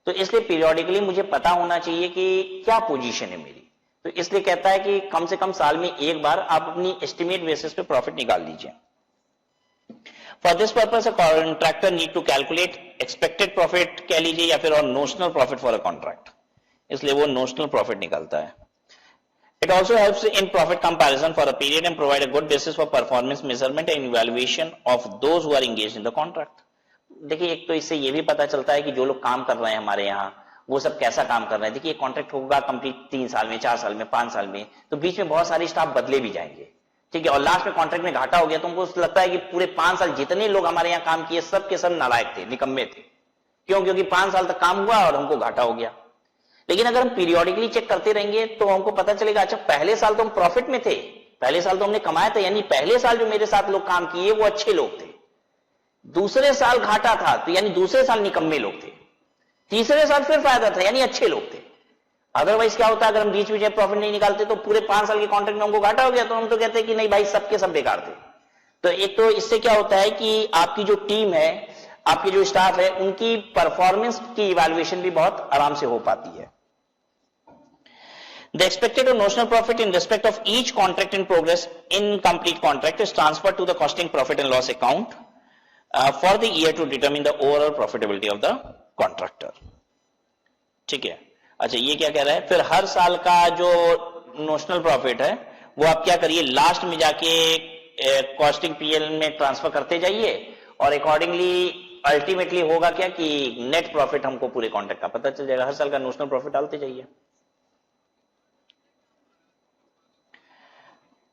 S1: तो इसलिए पीरियोडिकली मुझे पता होना चाहिए कि क्या पोजीशन है मेरी, तो इसलिए कहता है कि कम से कम साल में एक बार आप अपनी एस्टिमेट बेसिस पे प्रॉफिट निकाल लीजिए। For this purpose a contractor need to calculate expected profit कह लीजिए या फिर और notional profit for a contract, इसलिए वो नोशनल प्रॉफिट निकालता है। It also helps in profit comparison for a period and provide a good basis for performance measurement and evaluation of those who are engaged in the contract. देखिए एक तो इससे ये भी पता चलता है कि जो लोग काम कर रहे हैं हमारे यहाँ, वो सब कैसा काम कर रहे हैं। देखिए कॉन्ट्रैक्ट होगा कंप्लीट 3 साल में, 4 साल में, 5 साल में, तो बीच में बहुत सारे स्टाफ बदले भी जाएंगे, ठीक है, और लास्ट में कॉन्ट्रैक्ट में घाटा हो गया तो उनको लगता है कि पूरे 5 साल जितने लोग हमारे यहाँ काम किए सब के सब नालायक थे, निकम्मे थे, क्यों, क्योंकि 5 साल तक काम हुआ और हमको घाटा हो गया। लेकिन अगर हम पीरियोडिकली चेक करते रहेंगे तो हमको पता चलेगा अच्छा पहले साल तो हम प्रॉफिट में थे, पहले साल तो हमने कमाया था, यानी पहले साल जो मेरे साथ लोग काम किए वो अच्छे लोग थे, दूसरे साल घाटा था तो यानी दूसरे साल निकम्मे लोग थे, तीसरे साल फिर फायदा था यानी अच्छे लोग थे। अदरवाइज क्या होता है, अगर हम बीच बीच में प्रॉफिट नहीं निकालते तो पूरे 5 साल के कॉन्ट्रैक्ट में हमको घाटा हो गया तो हम तो कहते हैं कि नहीं भाई सबके सब बेकार थे। तो एक तो इससे क्या होता है कि आपकी जो टीम है, आपकी जो स्टाफ है, उनकी परफॉर्मेंस की इवैल्यूएशन भी बहुत आराम से हो पाती है। The expected or notional profit in respect of each contract in progress in complete contract is transferred to the costing profit and loss account for the year to determine the overall profitability of the contractor. ठीक है, अच्छा ये क्या कह रहा है, फिर हर साल का जो नोशनल प्रॉफिट है वो आप क्या करिए, लास्ट में जाके कॉस्टिंग पीएल में ट्रांसफर करते जाइए और अकॉर्डिंगली अल्टीमेटली होगा क्या कि नेट प्रॉफिट हमको पूरे कॉन्ट्रैक्ट का पता चल जाएगा, हर साल का नोशनल प्रॉफिट डालते जाइए।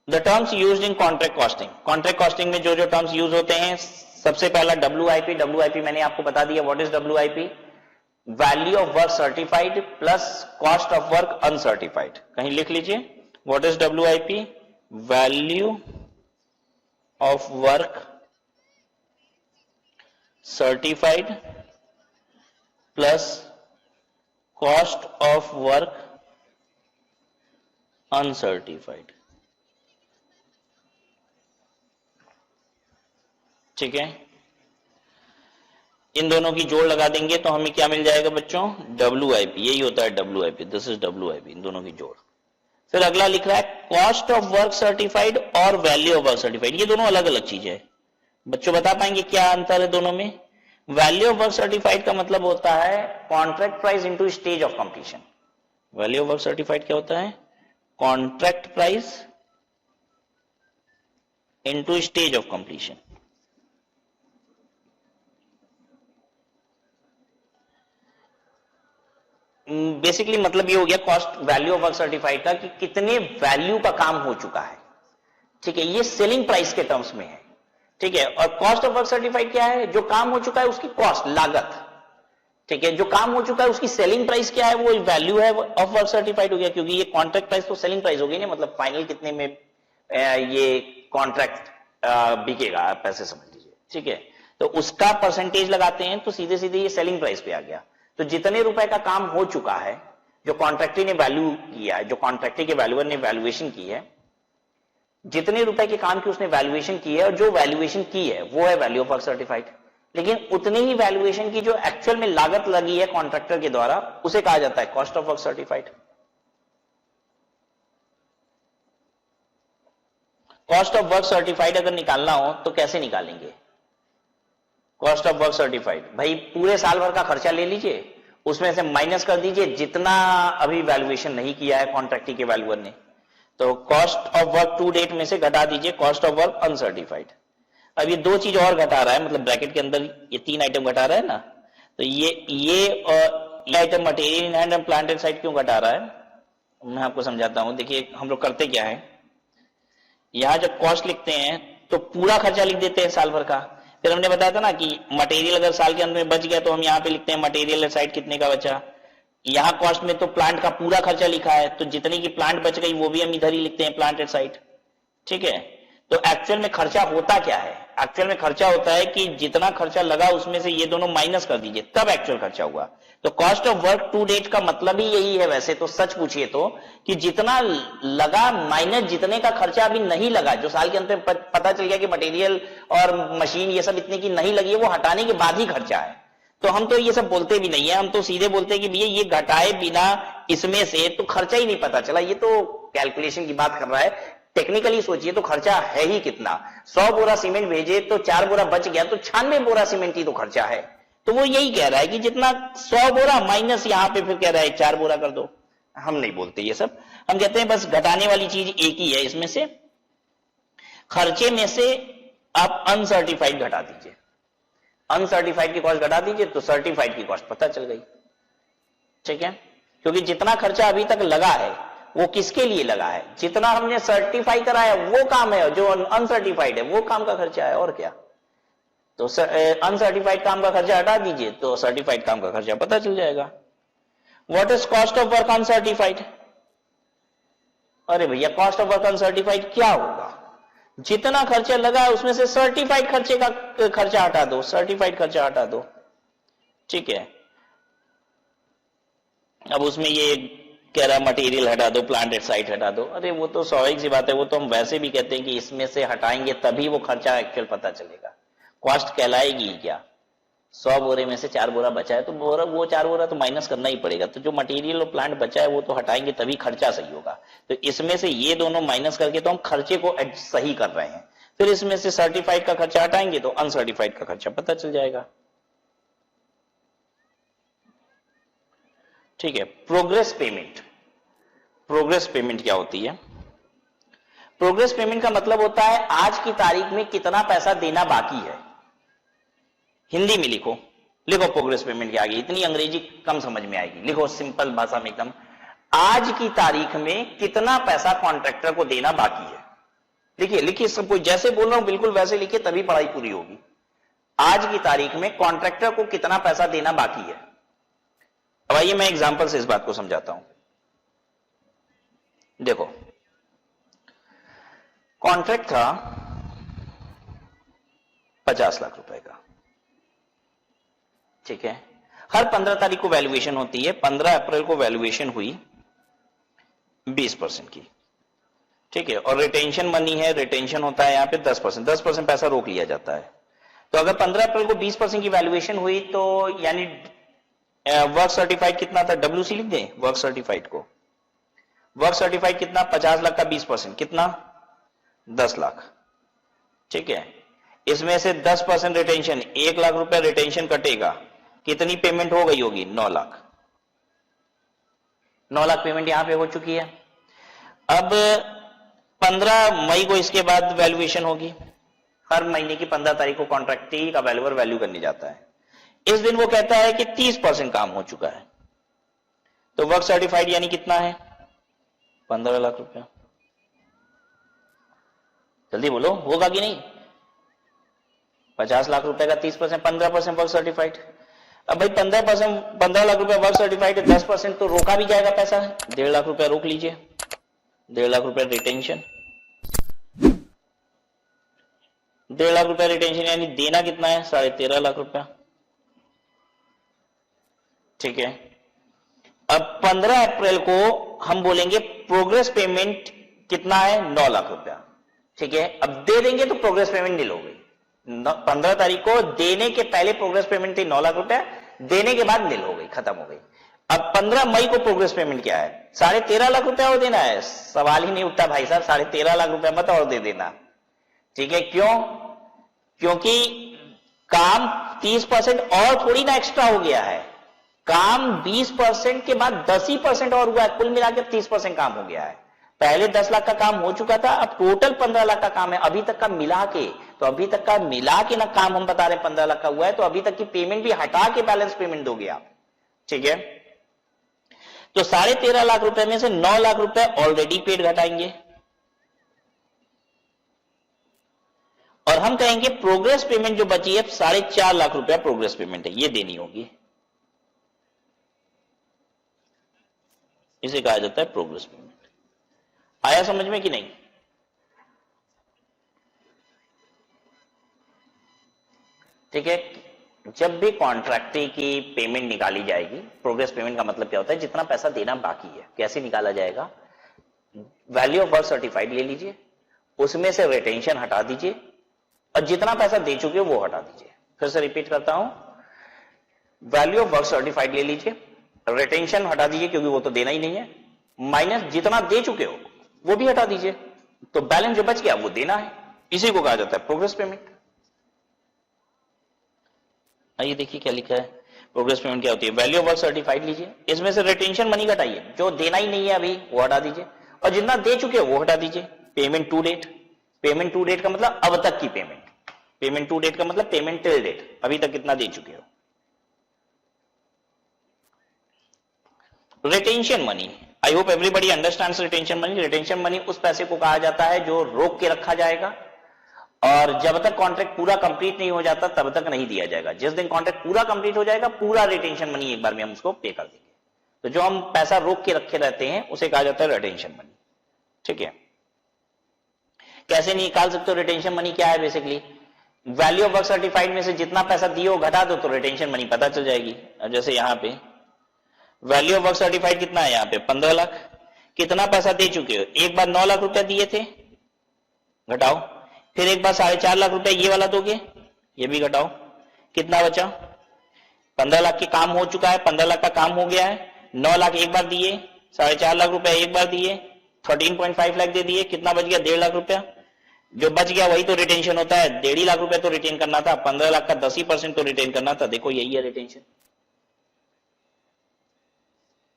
S1: The terms used in contract costing, contract costing में जो जो टर्म्स यूज होते हैं, सबसे पहला डब्ल्यूआईपी, डब्ल्यूआईपी मैंने आपको बता दिया, what is WIP, value of work certified plus cost of work uncertified, कहीं लिख लीजिए, what is WIP, value of work certified plus cost of work uncertified, ठीक है। इन दोनों की जोड़ लगा देंगे तो हमें क्या मिल जाएगा बच्चों, WIP, यही होता है WIP, दिस इज WIP, इन दोनों की जोड़। फिर अगला लिख रहा है कॉस्ट ऑफ वर्क सर्टिफाइड और वैल्यू ऑफ वर्क सर्टिफाइड, ये दोनों अलग अलग चीजें हैं। बच्चों बता पाएंगे क्या अंतर है दोनों में? वैल्यू ऑफ वर्क सर्टिफाइड का मतलब होता है contract price into stage of completion. Value of work certified क्या होता है? Contract price into stage of completion. Basically मतलब ये हो गया cost value of work certified का कि कितने वैल्यू का काम हो चुका है, ठीक है, ये सेलिंग प्राइस के टर्म्स में है, ठीक है। और कॉस्ट ऑफ वर्क सर्टिफाइड क्या है? जो काम हो चुका है उसकी कॉस्ट, लागत, ठीक है। जो काम हो चुका है उसकी सेलिंग प्राइस क्या है? वो वैल्यू है ऑफ वर्क सर्टिफाइड हो गया, क्योंकि ये कॉन्ट्रैक्ट प्राइस तो सेलिंग प्राइस हो गई ना, मतलब फाइनल कितने में ये कॉन्ट्रैक्ट बिकेगा, पैसे समझ लीजिए, ठीक है। तो उसका परसेंटेज लगाते हैं तो सीधे सीधे ये सेलिंग प्राइस पे आ गया। तो जितने रुपए का काम हो चुका है, जो कॉन्ट्रैक्टी ने वैल्यू किया है, जो कॉन्ट्रैक्टी के वैल्यूअर ने वैल्यूएशन की है, जितने रुपए के काम की उसने वैल्यूएशन की है और जो वैल्यूएशन की है वो है वैल्यू ऑफ वर्क सर्टिफाइड। लेकिन उतने ही वैल्यूएशन की जो एक्चुअल में लागत लगी है कॉन्ट्रैक्टर के द्वारा, उसे कहा जाता है cost of work certified. Cost of work certified अगर निकालना हो तो कैसे निकालेंगे? कॉस्ट ऑफ वर्क सर्टिफाइड, भाई पूरे साल भर का खर्चा ले लीजिए, उसमें से माइनस कर दीजिए जितना अभी वैल्यूएशन नहीं किया है कॉन्ट्रैक्टी के वैल्यूअर ने, तो cost of work to date में से घटा दीजिए कॉस्ट ऑफ वर्क अनसर्टिफाइड। अब ये दो चीज और घटा रहा है, मतलब ब्रैकेट के अंदर ये तीन आइटम घटा रहा है ना, तो ये item material in hand and plant and site क्यों घटा रहा है, मैं आपको समझाता हूं। देखिए हम लोग करते क्या है, यहां जब कॉस्ट लिखते हैं तो पूरा खर्चा लिख देते हैं साल भर का। फिर हमने बताया था ना कि मटेरियल अगर साल के अंत में बच गया तो हम यहाँ पे लिखते हैं मटेरियल साइड कितने का बचा। यहां कॉस्ट में तो प्लांट का पूरा खर्चा लिखा है, तो जितनी की प्लांट बच गई वो भी हम इधर ही लिखते हैं प्लांट एट साइट, ठीक है। तो एक्चुअल में खर्चा होता क्या है? एक्चुअल में खर्चा होता है कि जितना खर्चा लगा उसमें से ये दोनों माइनस कर दीजिए, तब एक्चुअल खर्चा हुआ। तो cost of work to date का मतलब ही यही है वैसे तो, सच पूछिए तो, कि जितना लगा माइनस जितने का खर्चा अभी नहीं लगा, जो साल के अंत में पता चल गया कि मटेरियल और मशीन ये सब इतने की नहीं लगी है, वो हटाने के बाद ही खर्चा है। तो हम तो ये सब बोलते भी नहीं है, हम तो सीधे बोलते हैं कि भैया ये घटाए बिना इसमें से तो खर्चा ही नहीं पता चला। ये तो कैलकुलेशन की बात कर रहा है, टेक्निकली सोचिए तो खर्चा है ही कितना। 100 बोरा सीमेंट भेजे तो 4 बोरा बच गया, तो 96 बोरा सीमेंट ही तो खर्चा है। तो वो यही कह रहा है कि जितना 100 बोरा माइनस यहां पे फिर कह रहा है 4 बोरा कर दो। हम नहीं बोलते ये सब, हम कहते हैं बस घटाने वाली चीज एक ही है, इसमें से खर्चे में से आप अनसर्टिफाइड घटा दीजिए, अनसर्टिफाइड की कॉस्ट घटा दीजिए तो सर्टिफाइड की कॉस्ट पता चल गई, ठीक है। क्योंकि जितना खर्चा अभी तक लगा है वो किसके लिए लगा है, जितना हमने सर्टिफाई कराया वो काम है, जो अनसर्टिफाइड है वो काम का खर्चा है, और क्या। तो अनसर्टिफाइड काम का खर्चा हटा दीजिए तो सर्टिफाइड काम का खर्चा पता चल जाएगा। What is cost of work uncertified? अरे भैया कॉस्ट ऑफ वर्क अनसर्टिफाइड क्या होगा? जितना खर्चा लगा है उसमें से सर्टिफाइड खर्चे का खर्चा हटा दो, सर्टिफाइड खर्चा हटा दो, ठीक है। अब उसमें ये कह रहा मटेरियल हटा दो, प्लांट एट साइट हटा दो, अरे वो तो स्वाभाविक सी बात है, वो तो हम वैसे भी कहते हैं कि इसमें से हटाएंगे तभी वो खर्चा एक्चुअल पता चलेगा। कॉस्ट कहलाएगी क्या? 100 बोरे में से 4 बोरा बचा है तो वो 4 बोरा तो माइनस करना ही पड़ेगा, तो जो मटेरियल और प्लांट बचा है वो तो हटाएंगे तभी खर्चा सही होगा। तो इसमें से ये दोनों माइनस करके तो हम खर्चे को सही कर रहे हैं। फिर इसमें से सर्टिफाइड का खर्चा हटाएंगे तो अनसर्टिफाइड का खर्चा पता चल जाएगा, ठीक है। प्रोग्रेस पेमेंट, प्रोग्रेस पेमेंट क्या होती है? प्रोग्रेस पेमेंट का मतलब होता है आज की तारीख में कितना पैसा देना बाकी है। हिंदी में लिखो, लिखो प्रोग्रेस पेमेंट के आगे, इतनी अंग्रेजी कम समझ में आएगी, लिखो सिंपल भाषा में एकदम, आज की तारीख में कितना पैसा कॉन्ट्रैक्टर को देना बाकी है। लिखिए लिखिए, सब कुछ जैसे बोल रहा हूं बिल्कुल वैसे लिखिए, तभी पढ़ाई पूरी होगी। आज की तारीख में कॉन्ट्रैक्टर को कितना पैसा देना बाकी है। अब आइए मैं एग्जांपल से इस बात को समझाता हूं। देखो कॉन्ट्रैक्ट था 50 लाख रुपए का, ठीक है। हर 15 तारीख को वैल्यूएशन होती है, 15 अप्रैल को वैल्यूएशन हुई 20% की, ठीक है। और रिटेंशन मनी है, रिटेंशन होता है यहां पे 10%, 10% पैसा रोक लिया जाता है। तो अगर 15 अप्रैल को 20% की वैल्यूएशन हुई तो यानी वर्क सर्टिफाइड कितना था, WC लिख दें वर्क सर्टिफाइड को। वर्क सर्टिफाइड कितना, 50 लाख का 20% कितना, 10 लाख। ठीक है, इसमें से 10% रिटेंशन, 1 लाख रुपए रिटेंशन कटेगा, कितनी पेमेंट हो गई होगी, 9 लाख। 9 लाख पेमेंट यहां पे हो चुकी है। अब 15 मई को इसके बाद वैल्यूएशन होगी। हर महीने की 15 तारीख को कॉन्ट्रैक्टी का वैल्यूअर वैल्यू करने जाता है। इस दिन वो कहता है कि 30% काम हो चुका है, तो वर्क सर्टिफाइड यानी कितना है, 15 लाख रुपया। जल्दी बोलो, होगा कि नहीं? 50 लाख रुपए का 30%, 15% वर्क सर्टिफाइड। अब भाई 15 लाख रुपए वर्क सर्टिफाइड, 10% तो रोका भी जाएगा पैसा, 1.5 लाख रुपया रोक लीजिए, 1.5 लाख रुपया रिटेंशन। 1.5 लाख रुपया रिटेंशन यानी देना कितना है, 13.5 लाख रुपया। ठीक है, अब 15 अप्रैल को हम बोलेंगे प्रोग्रेस पेमेंट कितना है, 9 लाख रुपया। ठीक है, अब दे देंगे तो प्रोग्रेस पेमेंट नील हो गई। 15 तारीख को देने के पहले प्रोग्रेस पेमेंट थी 9 लाख रुपया, देने के बाद नील हो गई, खत्म हो गई। अब 15 मई को प्रोग्रेस पेमेंट क्या है, 13.5 लाख रुपया और देना है। सवाल ही नहीं उठता भाई साहब, 13.5 लाख रुपया मत और दे देना। ठीक है, क्यों? क्योंकि काम 30% और थोड़ी ना एक्स्ट्रा हो गया है, काम 20% के बाद 10% और हुआ है, कुल मिलाकर 30% काम हो गया है। पहले 10 लाख का काम हो चुका था, अब टोटल 15 लाख का काम है अभी तक का मिला के। तो अभी तक का मिला के ना काम हम बता रहे 15 लाख का हुआ है, तो अभी तक की पेमेंट भी हटा के बैलेंस पेमेंट दोगे आप। ठीक है, तो 13.5 लाख रुपए में से 9 लाख रुपए ऑलरेडी पेड घटाएंगे और हम कहेंगे प्रोग्रेस पेमेंट जो बची है 4.5 लाख रुपया प्रोग्रेस पेमेंट है, ये देनी होगी। इसे कहा जाता है प्रोग्रेस पेमेंट। आया समझ में कि नहीं? ठीक है, जब भी कॉन्ट्रैक्टी की पेमेंट निकाली जाएगी, प्रोग्रेस पेमेंट का मतलब क्या होता है, जितना पैसा देना बाकी है। कैसे निकाला जाएगा, वैल्यू ऑफ वर्क सर्टिफाइड ले लीजिए, उसमें से रिटेंशन हटा दीजिए और जितना पैसा दे चुके हो वो हटा दीजिए। फिर से रिपीट करता हूं, वैल्यू ऑफ वर्क सर्टिफाइड ले लीजिए, रिटेंशन हटा दीजिए क्योंकि वो तो देना ही नहीं है, माइनस जितना दे चुके हो वो भी हटा दीजिए, तो बैलेंस जो बच गया वो देना है। इसी को कहा जाता है प्रोग्रेस पेमेंट। आइए देखिए क्या लिखा है, प्रोग्रेस पेमेंट क्या होती है। वैल्यू ऑफ वर्क सर्टिफाइड लीजिए, इसमें से रिटेंशन मनी घटाइए, जो देना ही नहीं है अभी वो हटा दीजिए और जितना दे चुके हो वो हटा दीजिए। Payment to date, payment to date का मतलब अब तक की पेमेंट, पेमेंट टू डेट का मतलब पेमेंट टिल डेट, अभी तक कितना दे चुके हो। Retention money, I hope everybody understands retention money. Retention money उस पैसे को कहा जाता है जो रोक के रखा जाएगा और जब तक कॉन्ट्रैक्ट पूरा कंप्लीट नहीं हो जाता तब तक नहीं दिया जाएगा। जिस दिन कॉन्ट्रैक्ट पूरा कंप्लीट हो जाएगा पूरा रिटेंशन मनी एक बार में हम उसको पे कर देंगे। तो जो हम पैसा रोक के रखे रहते हैं उसे कहा जाता है रिटेंशन मनी। ठीक है, कैसे निकाल सकते हो रिटेंशन मनी क्या है? Basically value of work certified में से जितना पैसा दिए हो घटा दो तो रिटेंशन मनी पता चल जाएगी। अब जैसे यहां पे वैल्यू ऑफ वर्क सर्टिफाइड कितना है, यहां पे 15 लाख, कितना पैसा दे चुके हो, एक बार 9 लाख रुपया दिए थे, घटाओ, फिर एक बार 4.5 लाख रुपया ये वाला दोगे, ये भी घटाओ, कितना बचा, 15 लाख के काम हो चुका है, 15 लाख का काम हो गया है, 9 लाख एक बार दिए, 4.5 लाख रुपया एक बार दिए, 13.5 लाख दे दिए, कितना बच गया, 1.5 लाख रुपया। जो बच गया वही तो रिटेंशन होता है, 1.5 लाख रुपया तो रिटेन करना था, 15 लाख का 10% तो रिटेन करना था। देखो यही है रिटेंशन।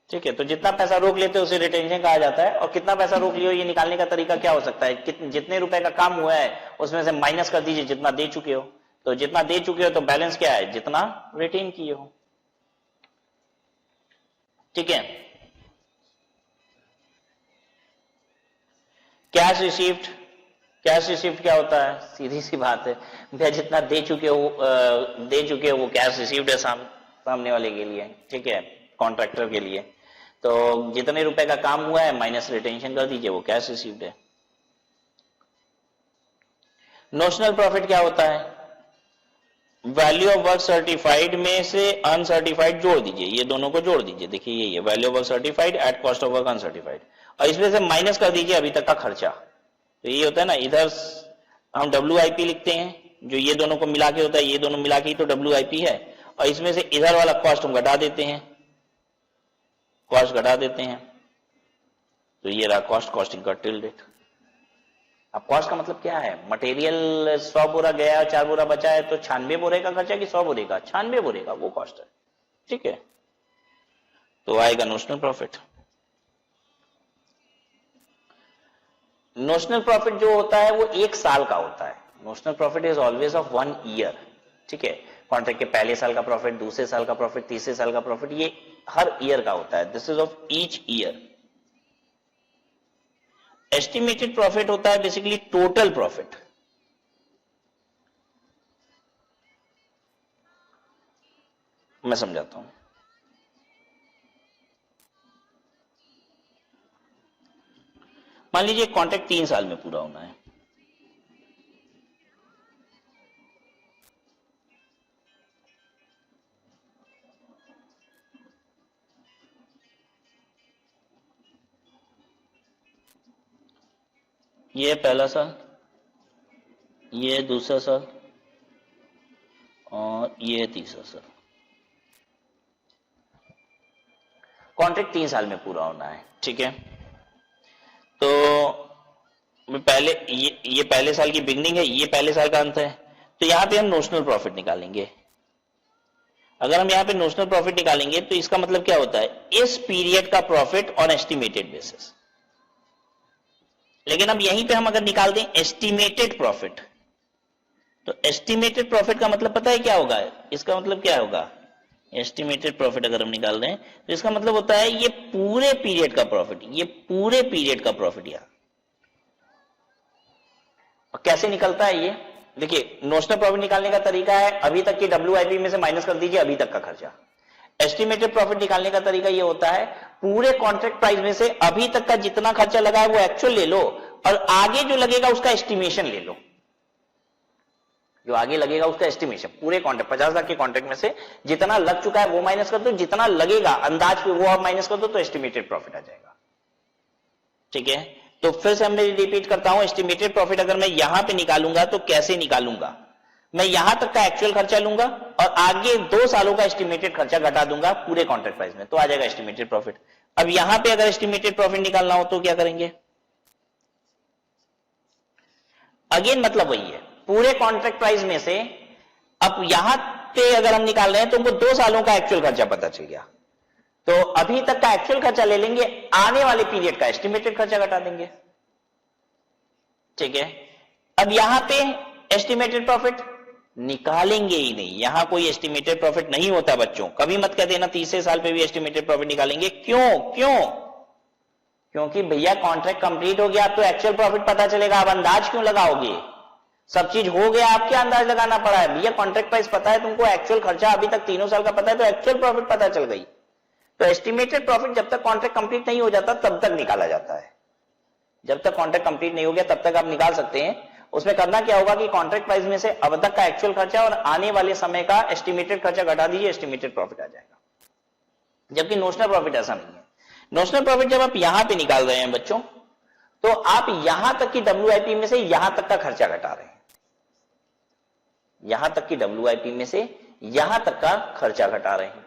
S1: ठीक है, तो जितना पैसा रोक लेते हो उसे रिटेंशन कहा जाता है। और कितना पैसा रोक लियो ये निकालने का तरीका क्या हो सकता है, जितने रुपए का काम हुआ है उसमें से माइनस कर दीजिए जितना दे चुके हो। तो जितना दे चुके हो तो बैलेंस क्या है, जितना रिटेन किए हो। ठीक है, कैश रिसीव्ड, कैश रिसीव्ड क्या होता है, सीधी सी बात है भैया, जितना दे चुके हो वो कैश रिसीव्ड है सामने वाले के लिए। ठीक है, कॉन्ट्रैक्टर के लिए। तो जितने रुपए का काम हुआ है माइनस रिटेंशन कर दीजिए, वो कैश रिसीव्ड है। नोशनल प्रॉफिट क्या होता है, वैल्यू ऑफ वर्क सर्टिफाइड में से अनसर्टिफाइड जोड़ दीजिए, ये दोनों को जोड़ दीजिए। देखिए यही है value of work certified at cost of work uncertified, और इसमें से माइनस कर दीजिए अभी तक का खर्चा। तो ये होता है ना, इधर हम WIP लिखते हैं जो ये दोनों को मिला के होता है, ये दोनों मिला के ही तो WIP है, और इसमें से इधर वाला कॉस्ट हम घटा देते हैं, कॉस्ट घटा देते हैं, तो ये रहा कॉस्ट, कॉस्टिंग का टिल डेट। अब कॉस्ट का मतलब क्या है, मटेरियल 100 बोरा गया और 4 बोरा बचा है, तो 96 बोरे का खर्चा कि 100 बोरे का, 96 बोरे का, वो कॉस्ट है, ठीक है। तो आएगा नोशनल प्रॉफिट। नोशनल प्रॉफिट जो होता है वो 1 साल का होता है। Notional profit is always of 1 year, ठीक है। कॉन्ट्रैक्ट के पहले साल का प्रॉफिट, दूसरे साल का प्रॉफिट, तीसरे साल का प्रॉफिट, ये हर ईयर का होता है। This is of each year. Estimated profit होता है बेसिकली टोटल प्रॉफिट। मैं समझाता हूं। मान लीजिए कॉन्ट्रैक्ट 3 साल में पूरा होना है, ये पहला साल, ये दूसरा साल और ये तीसरा साल। कॉन्ट्रैक्ट 3 साल में पूरा होना है, ठीक है। तो पहले ये पहले साल की बिगनिंग है, ये पहले साल का अंत है, तो यहां पे हम नोशनल प्रॉफिट निकालेंगे। अगर हम यहां पे नोशनल प्रॉफिट निकालेंगे तो इसका मतलब क्या होता है, इस पीरियड का प्रॉफिट ऑन एस्टिमेटेड बेसिस। लेकिन अब यहीं पे हम अगर निकाल दें एस्टिमेटेड प्रॉफिट, तो एस्टिमेटेड प्रॉफिट का मतलब पता है क्या होगा, इसका मतलब क्या होगा, एस्टिमेटेड प्रॉफिट अगर हम निकाल दें तो इसका मतलब होता है ये पूरे पीरियड का प्रॉफिट, ये पूरे पीरियड का प्रॉफिट। यहां और कैसे निकलता है ये देखिए, नोशनल प्रॉफिट निकालने का तरीका है अभी तक की WIP में से माइनस कर दीजिए अभी तक का खर्चा। एस्टिमेटेड प्रॉफिट निकालने का तरीका ये होता है पूरे कॉन्ट्रैक्ट प्राइस में से अभी तक का जितना खर्चा लगा है वो एक्चुअल ले लो और आगे जो लगेगा उसका एस्टिमेशन ले लो। जो आगे लगेगा उसका एस्टिमेशन, पूरे कॉन्ट्रैक्ट 50 लाख के कॉन्ट्रैक्ट में से जितना लग चुका है वो माइनस कर दो, जितना लगेगा अंदाज पे वो आप माइनस कर दो, तो एस्टिमेटेड प्रॉफिट आ जाएगा, ठीक है। तो फिर से मैं रिपीट करता हूं, एस्टिमेटेड प्रॉफिट अगर मैं यहां पे निकालूंगा तो कैसे निकालूंगा, मैं यहां तक का एक्चुअल खर्चा लूंगा और आगे 2 सालों का एस्टिमेटेड खर्चा घटा दूंगा पूरे कॉन्ट्रैक्ट प्राइस में, तो आ जाएगा एस्टिमेटेड प्रॉफिट। अब यहां पे अगर एस्टिमेटेड प्रॉफिट निकालना हो तो क्या करेंगे, अगेन मतलब वही है, पूरे कॉन्ट्रैक्ट प्राइस में से अब यहां पे अगर हम निकाल रहे हैं तो हमको 2 सालों का एक्चुअल खर्चा पता चल गया, तो अभी तक का एक्चुअल खर्चा ले लेंगे, आने वाले पीरियड का एस्टिमेटेड खर्चा घटा देंगे, ठीक है। अब यहां पे एस्टिमेटेड प्रॉफिट निकालेंगे ही नहीं, यहां कोई एस्टिमेटेड प्रॉफिट नहीं होता बच्चों, कभी मत कह देना तीसरे साल पे भी एस्टिमेटेड प्रॉफिट निकालेंगे। क्यों? क्योंकि भैया कॉन्ट्रैक्ट कंप्लीट हो गया, अब तो एक्चुअल प्रॉफिट पता चलेगा, अब अंदाज क्यों लगाओगे, सब चीज हो गया, आप क्या अंदाज लगाना पड़ा है, भैया कॉन्ट्रैक्ट प्राइस पता है तुमको, एक्चुअल खर्चा अभी तक 3 साल का पता है, तो एक्चुअल प्रॉफिट पता चल गई। तो एस्टिमेटेड प्रॉफिट जब तक कॉन्ट्रैक्ट कंप्लीट नहीं हो जाता तब तक निकाला जाता है, जब तक कॉन्ट्रैक्ट कंप्लीट नहीं हो गया तब तक आप निकाल सकते हैं। उसमें करना क्या होगा कि कॉन्ट्रैक्ट प्राइस में से अब तक का एक्चुअल खर्चा और आने वाले समय का एस्टिमेटेड खर्चा घटा दीजिए, एस्टिमेटेड प्रॉफिट आ जाएगा। जबकि नोशनल प्रॉफिट ऐसा नहीं है। नोशनल प्रॉफिट जब आप यहां पे निकाल रहे हैं बच्चों, तो आप यहां तक की WIP में से यहां तक का खर्चा घटा रहे हैं, यहां तक की WIP में से यहां तक का खर्चा घटा रहे हैं,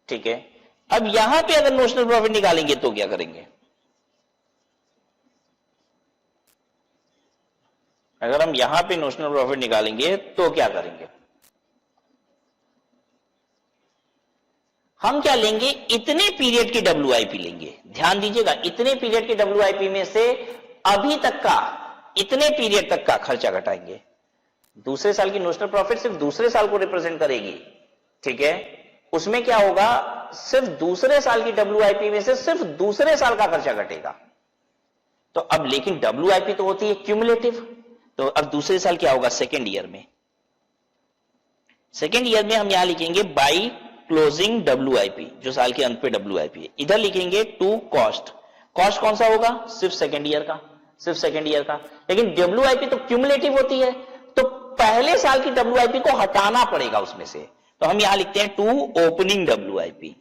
S1: ठीक है। अब यहां पे अगर नोशनल प्रॉफिट निकालेंगे तो क्या करेंगे, अगर हम यहां पे नोशनल प्रॉफिट निकालेंगे तो क्या करेंगे, हम क्या लेंगे, इतने पीरियड की WIP लेंगे। ध्यान दीजिएगा, इतने पीरियड की WIP में से अभी तक का इतने पीरियड तक का खर्चा घटाएंगे। दूसरे साल की नोशनल प्रॉफिट सिर्फ दूसरे साल को रिप्रेजेंट करेगी, ठीक है। उसमें क्या होगा, सिर्फ दूसरे साल की WIP में से सिर्फ दूसरे साल का खर्चा घटेगा। तो अब लेकिन WIP तो होती है क्यूमुलेटिव, तो अब दूसरे साल क्या होगा, सेकेंड ईयर में। सेकेंड ईयर में हम यहां लिखेंगे बाई क्लोजिंग WIP, जो साल के अंत पे WIP है। इधर लिखेंगे टू कॉस्ट, कॉस्ट कौन सा होगा, सिर्फ सेकेंड ईयर का, सिर्फ सेकेंड ईयर का। लेकिन WIP तो क्यूमुलेटिव होती है, तो पहले साल की WIP को हटाना पड़ेगा उसमें से, तो हम यहां लिखते हैं टू ओपनिंग WIP।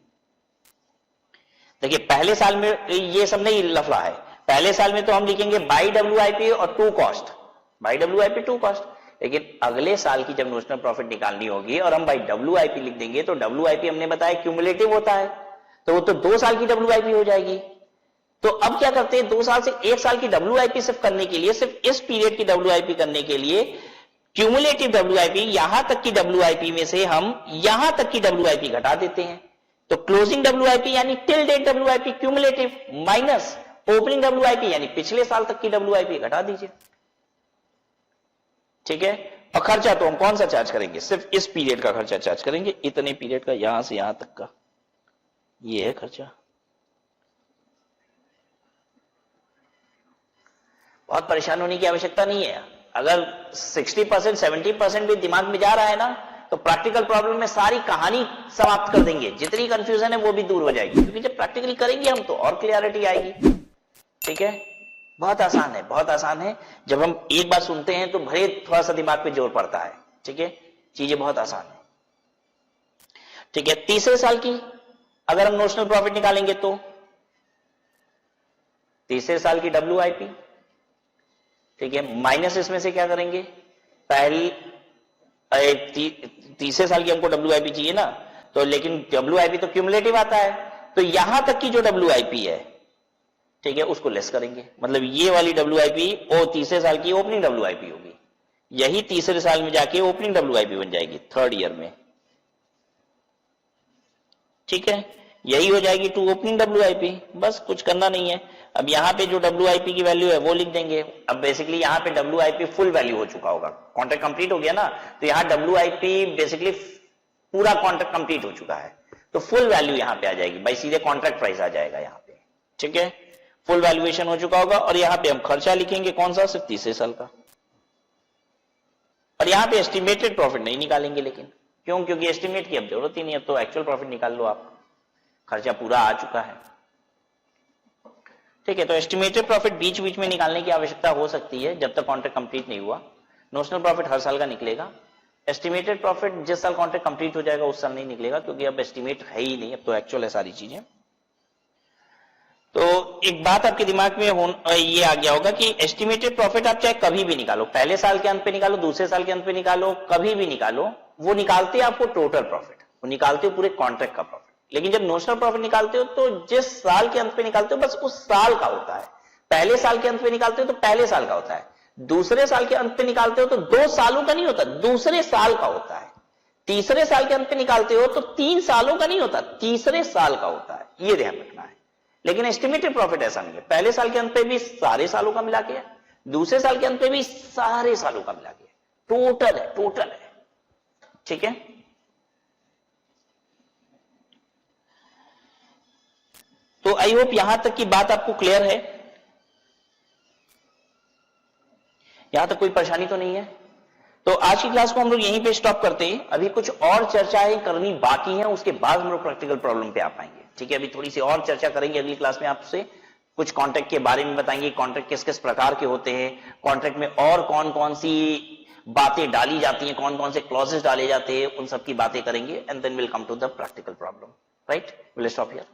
S1: देखिए पहले साल में ये सब नहीं लफड़ा है, पहले साल में तो हम लिखेंगे बाई WIP और to cost, by WIP to cost. लेकिन अगले साल की जब नोशनल प्रॉफिट निकालनी होगी और हम भाई WIP लिख देंगे, तो WIP हमने बताया क्यूमुलेटिव होता है, तो वो तो 2 साल की WIP हो जाएगी। तो अब क्या करते हैं, 2 साल से 1 साल की WIP सिर्फ करने के लिए, सिर्फ इस पीरियड की WIP करने के लिए क्यूमुलेटिव WIP, यहां तक की WIP में से हम यहां तक की WIP घटा देते हैं। तो क्लोजिंग WIP यानी till date WIP cumulative minus opening WIP यानी पिछले साल तक की WIP घटा दीजिए, ठीक है। और खर्चा तो हम कौन सा चार्ज करेंगे, सिर्फ इस पीरियड का खर्चा चार्ज करेंगे, इतने पीरियड का, यहां से यहां तक का, ये है खर्चा। बहुत परेशान होने की आवश्यकता नहीं है। अगर 60% 70% भी दिमाग में जा रहा है ना, तो प्रैक्टिकल प्रॉब्लम में सारी कहानी समाप्त कर देंगे, जितनी कंफ्यूजन है वो भी दूर हो जाएगी, क्योंकि जब प्रैक्टिकली करेंगे हम तो और क्लियरिटी आएगी, ठीक है। बहुत आसान है, बहुत आसान है। जब हम एक बार सुनते हैं तो भले थोड़ा सा दिमाग पे जोर पड़ता है, ठीक है, चीजें बहुत आसान है, ठीक है। तीसरे साल की अगर हम नोशनल प्रॉफिट निकालेंगे तो तीसरे साल की WIP, ठीक है, माइनस इसमें से क्या करेंगे, पहली तीसरे साल की हमको WIP चाहिए ना, तो लेकिन WIP तो क्यूमुलेटिव आता है, तो यहां तक की जो WIP है, ठीक है, उसको लेस करेंगे। मतलब ये वाली WIP और तीसरे साल की ओपनिंग WIP होगी, यही तीसरे साल में जाके ओपनिंग WIP बन जाएगी, थर्ड ईयर में, ठीक है, यही हो जाएगी टू ओपनिंग WIP। बस कुछ करना नहीं है। अब यहां पे जो WIP की वैल्यू है वो लिख देंगे। अब बेसिकली यहां पे WIP फुल वैल्यू हो चुका होगा, कॉन्ट्रैक्ट कंप्लीट हो गया ना, तो यहां WIP बेसिकली पूरा कॉन्ट्रैक्ट कंप्लीट हो चुका है, तो फुल वैल्यू यहां पे आ जाएगी भाई, सीधे कॉन्ट्रैक्ट प्राइस आ जाएगा यहां पे, ठीक है, फुल वैल्यूएशन हो चुका होगा। और यहां पे हम खर्चा लिखेंगे कौन सा, सिर्फ तीसरे साल का। और यहां पे एस्टिमेटेड प्रॉफिट नहीं निकालेंगे, लेकिन क्यों, क्योंकि एस्टिमेट की अब जरूरत ही नहीं है, तो एक्चुअल प्रॉफिट निकाल लो आप, खर्चा पूरा आ चुका है, ठीक है। तो एस्टिमेटेड प्रॉफिट बीच बीच में निकालने की आवश्यकता हो सकती है जब तक कॉन्ट्रैक्ट कंप्लीट नहीं हुआ। नोशनल प्रॉफिट हर साल का निकलेगा, एस्टिमेटेड प्रॉफिट जिस साल कॉन्ट्रैक्ट कंप्लीट हो जाएगा उस साल नहीं निकलेगा, क्योंकि अब एस्टिमेट है ही नहीं, अब तो एक्चुअल है सारी चीजें। तो एक बात आपके दिमाग में ये आ गया होगा कि एस्टिमेटेड प्रॉफिट आप चाहे कभी भी निकालो, पहले साल के अंत पे निकालो, दूसरे साल के अंत पे निकालो, कभी भी निकालो, वो निकालते हैं आपको टोटल प्रॉफिट, वो निकालते हो पूरे कॉन्ट्रैक्ट का प्रॉफिट। लेकिन जब नोशनल प्रॉफिट निकालते हो तो जिस साल के अंत पे निकालते हो बस उस साल का होता है। पहले साल के अंत पे निकालते हो तो पहले साल का होता है, दूसरे साल के अंत पे निकालते हो तो 2 सालों का नहीं होता, दूसरे साल का होता है। तीसरे साल के अंत पे निकालते हो तो 3 सालों का नहीं होता, तीसरे साल का होता है, ये ध्यान रखना है। लेकिन एस्टिमेटेड प्रॉफिट ऐसा नहीं है, पहले साल के अंत पे भी सारे सालों का मिला के, दूसरे साल के अंत पे भी सारे सालों का मिला के, टोटल है, टोटल है, ठीक है। तो आई होप यहां तक की बात आपको क्लियर है, यहां तक कोई परेशानी तो नहीं है। तो आज की क्लास को हम लोग यहीं पे स्टॉप करते हैं, अभी कुछ और चर्चाएं करनी बाकी हैं, उसके बाद हम लोग प्रैक्टिकल प्रॉब्लम पे आ पाएंगे, ठीक है। अभी थोड़ी सी और चर्चा करेंगे अगली क्लास में, आपसे कुछ कॉन्ट्रैक्ट के बारे में बताएंगे, कॉन्ट्रैक्ट किस किस प्रकार के होते हैं, कॉन्ट्रैक्ट में और कौन कौन सी बातें डाली जाती हैं, कौन कौन से क्लॉजेस डाले जाते हैं, उन सब की बातें करेंगे, and then will come to the practical problem, right. Will stop here.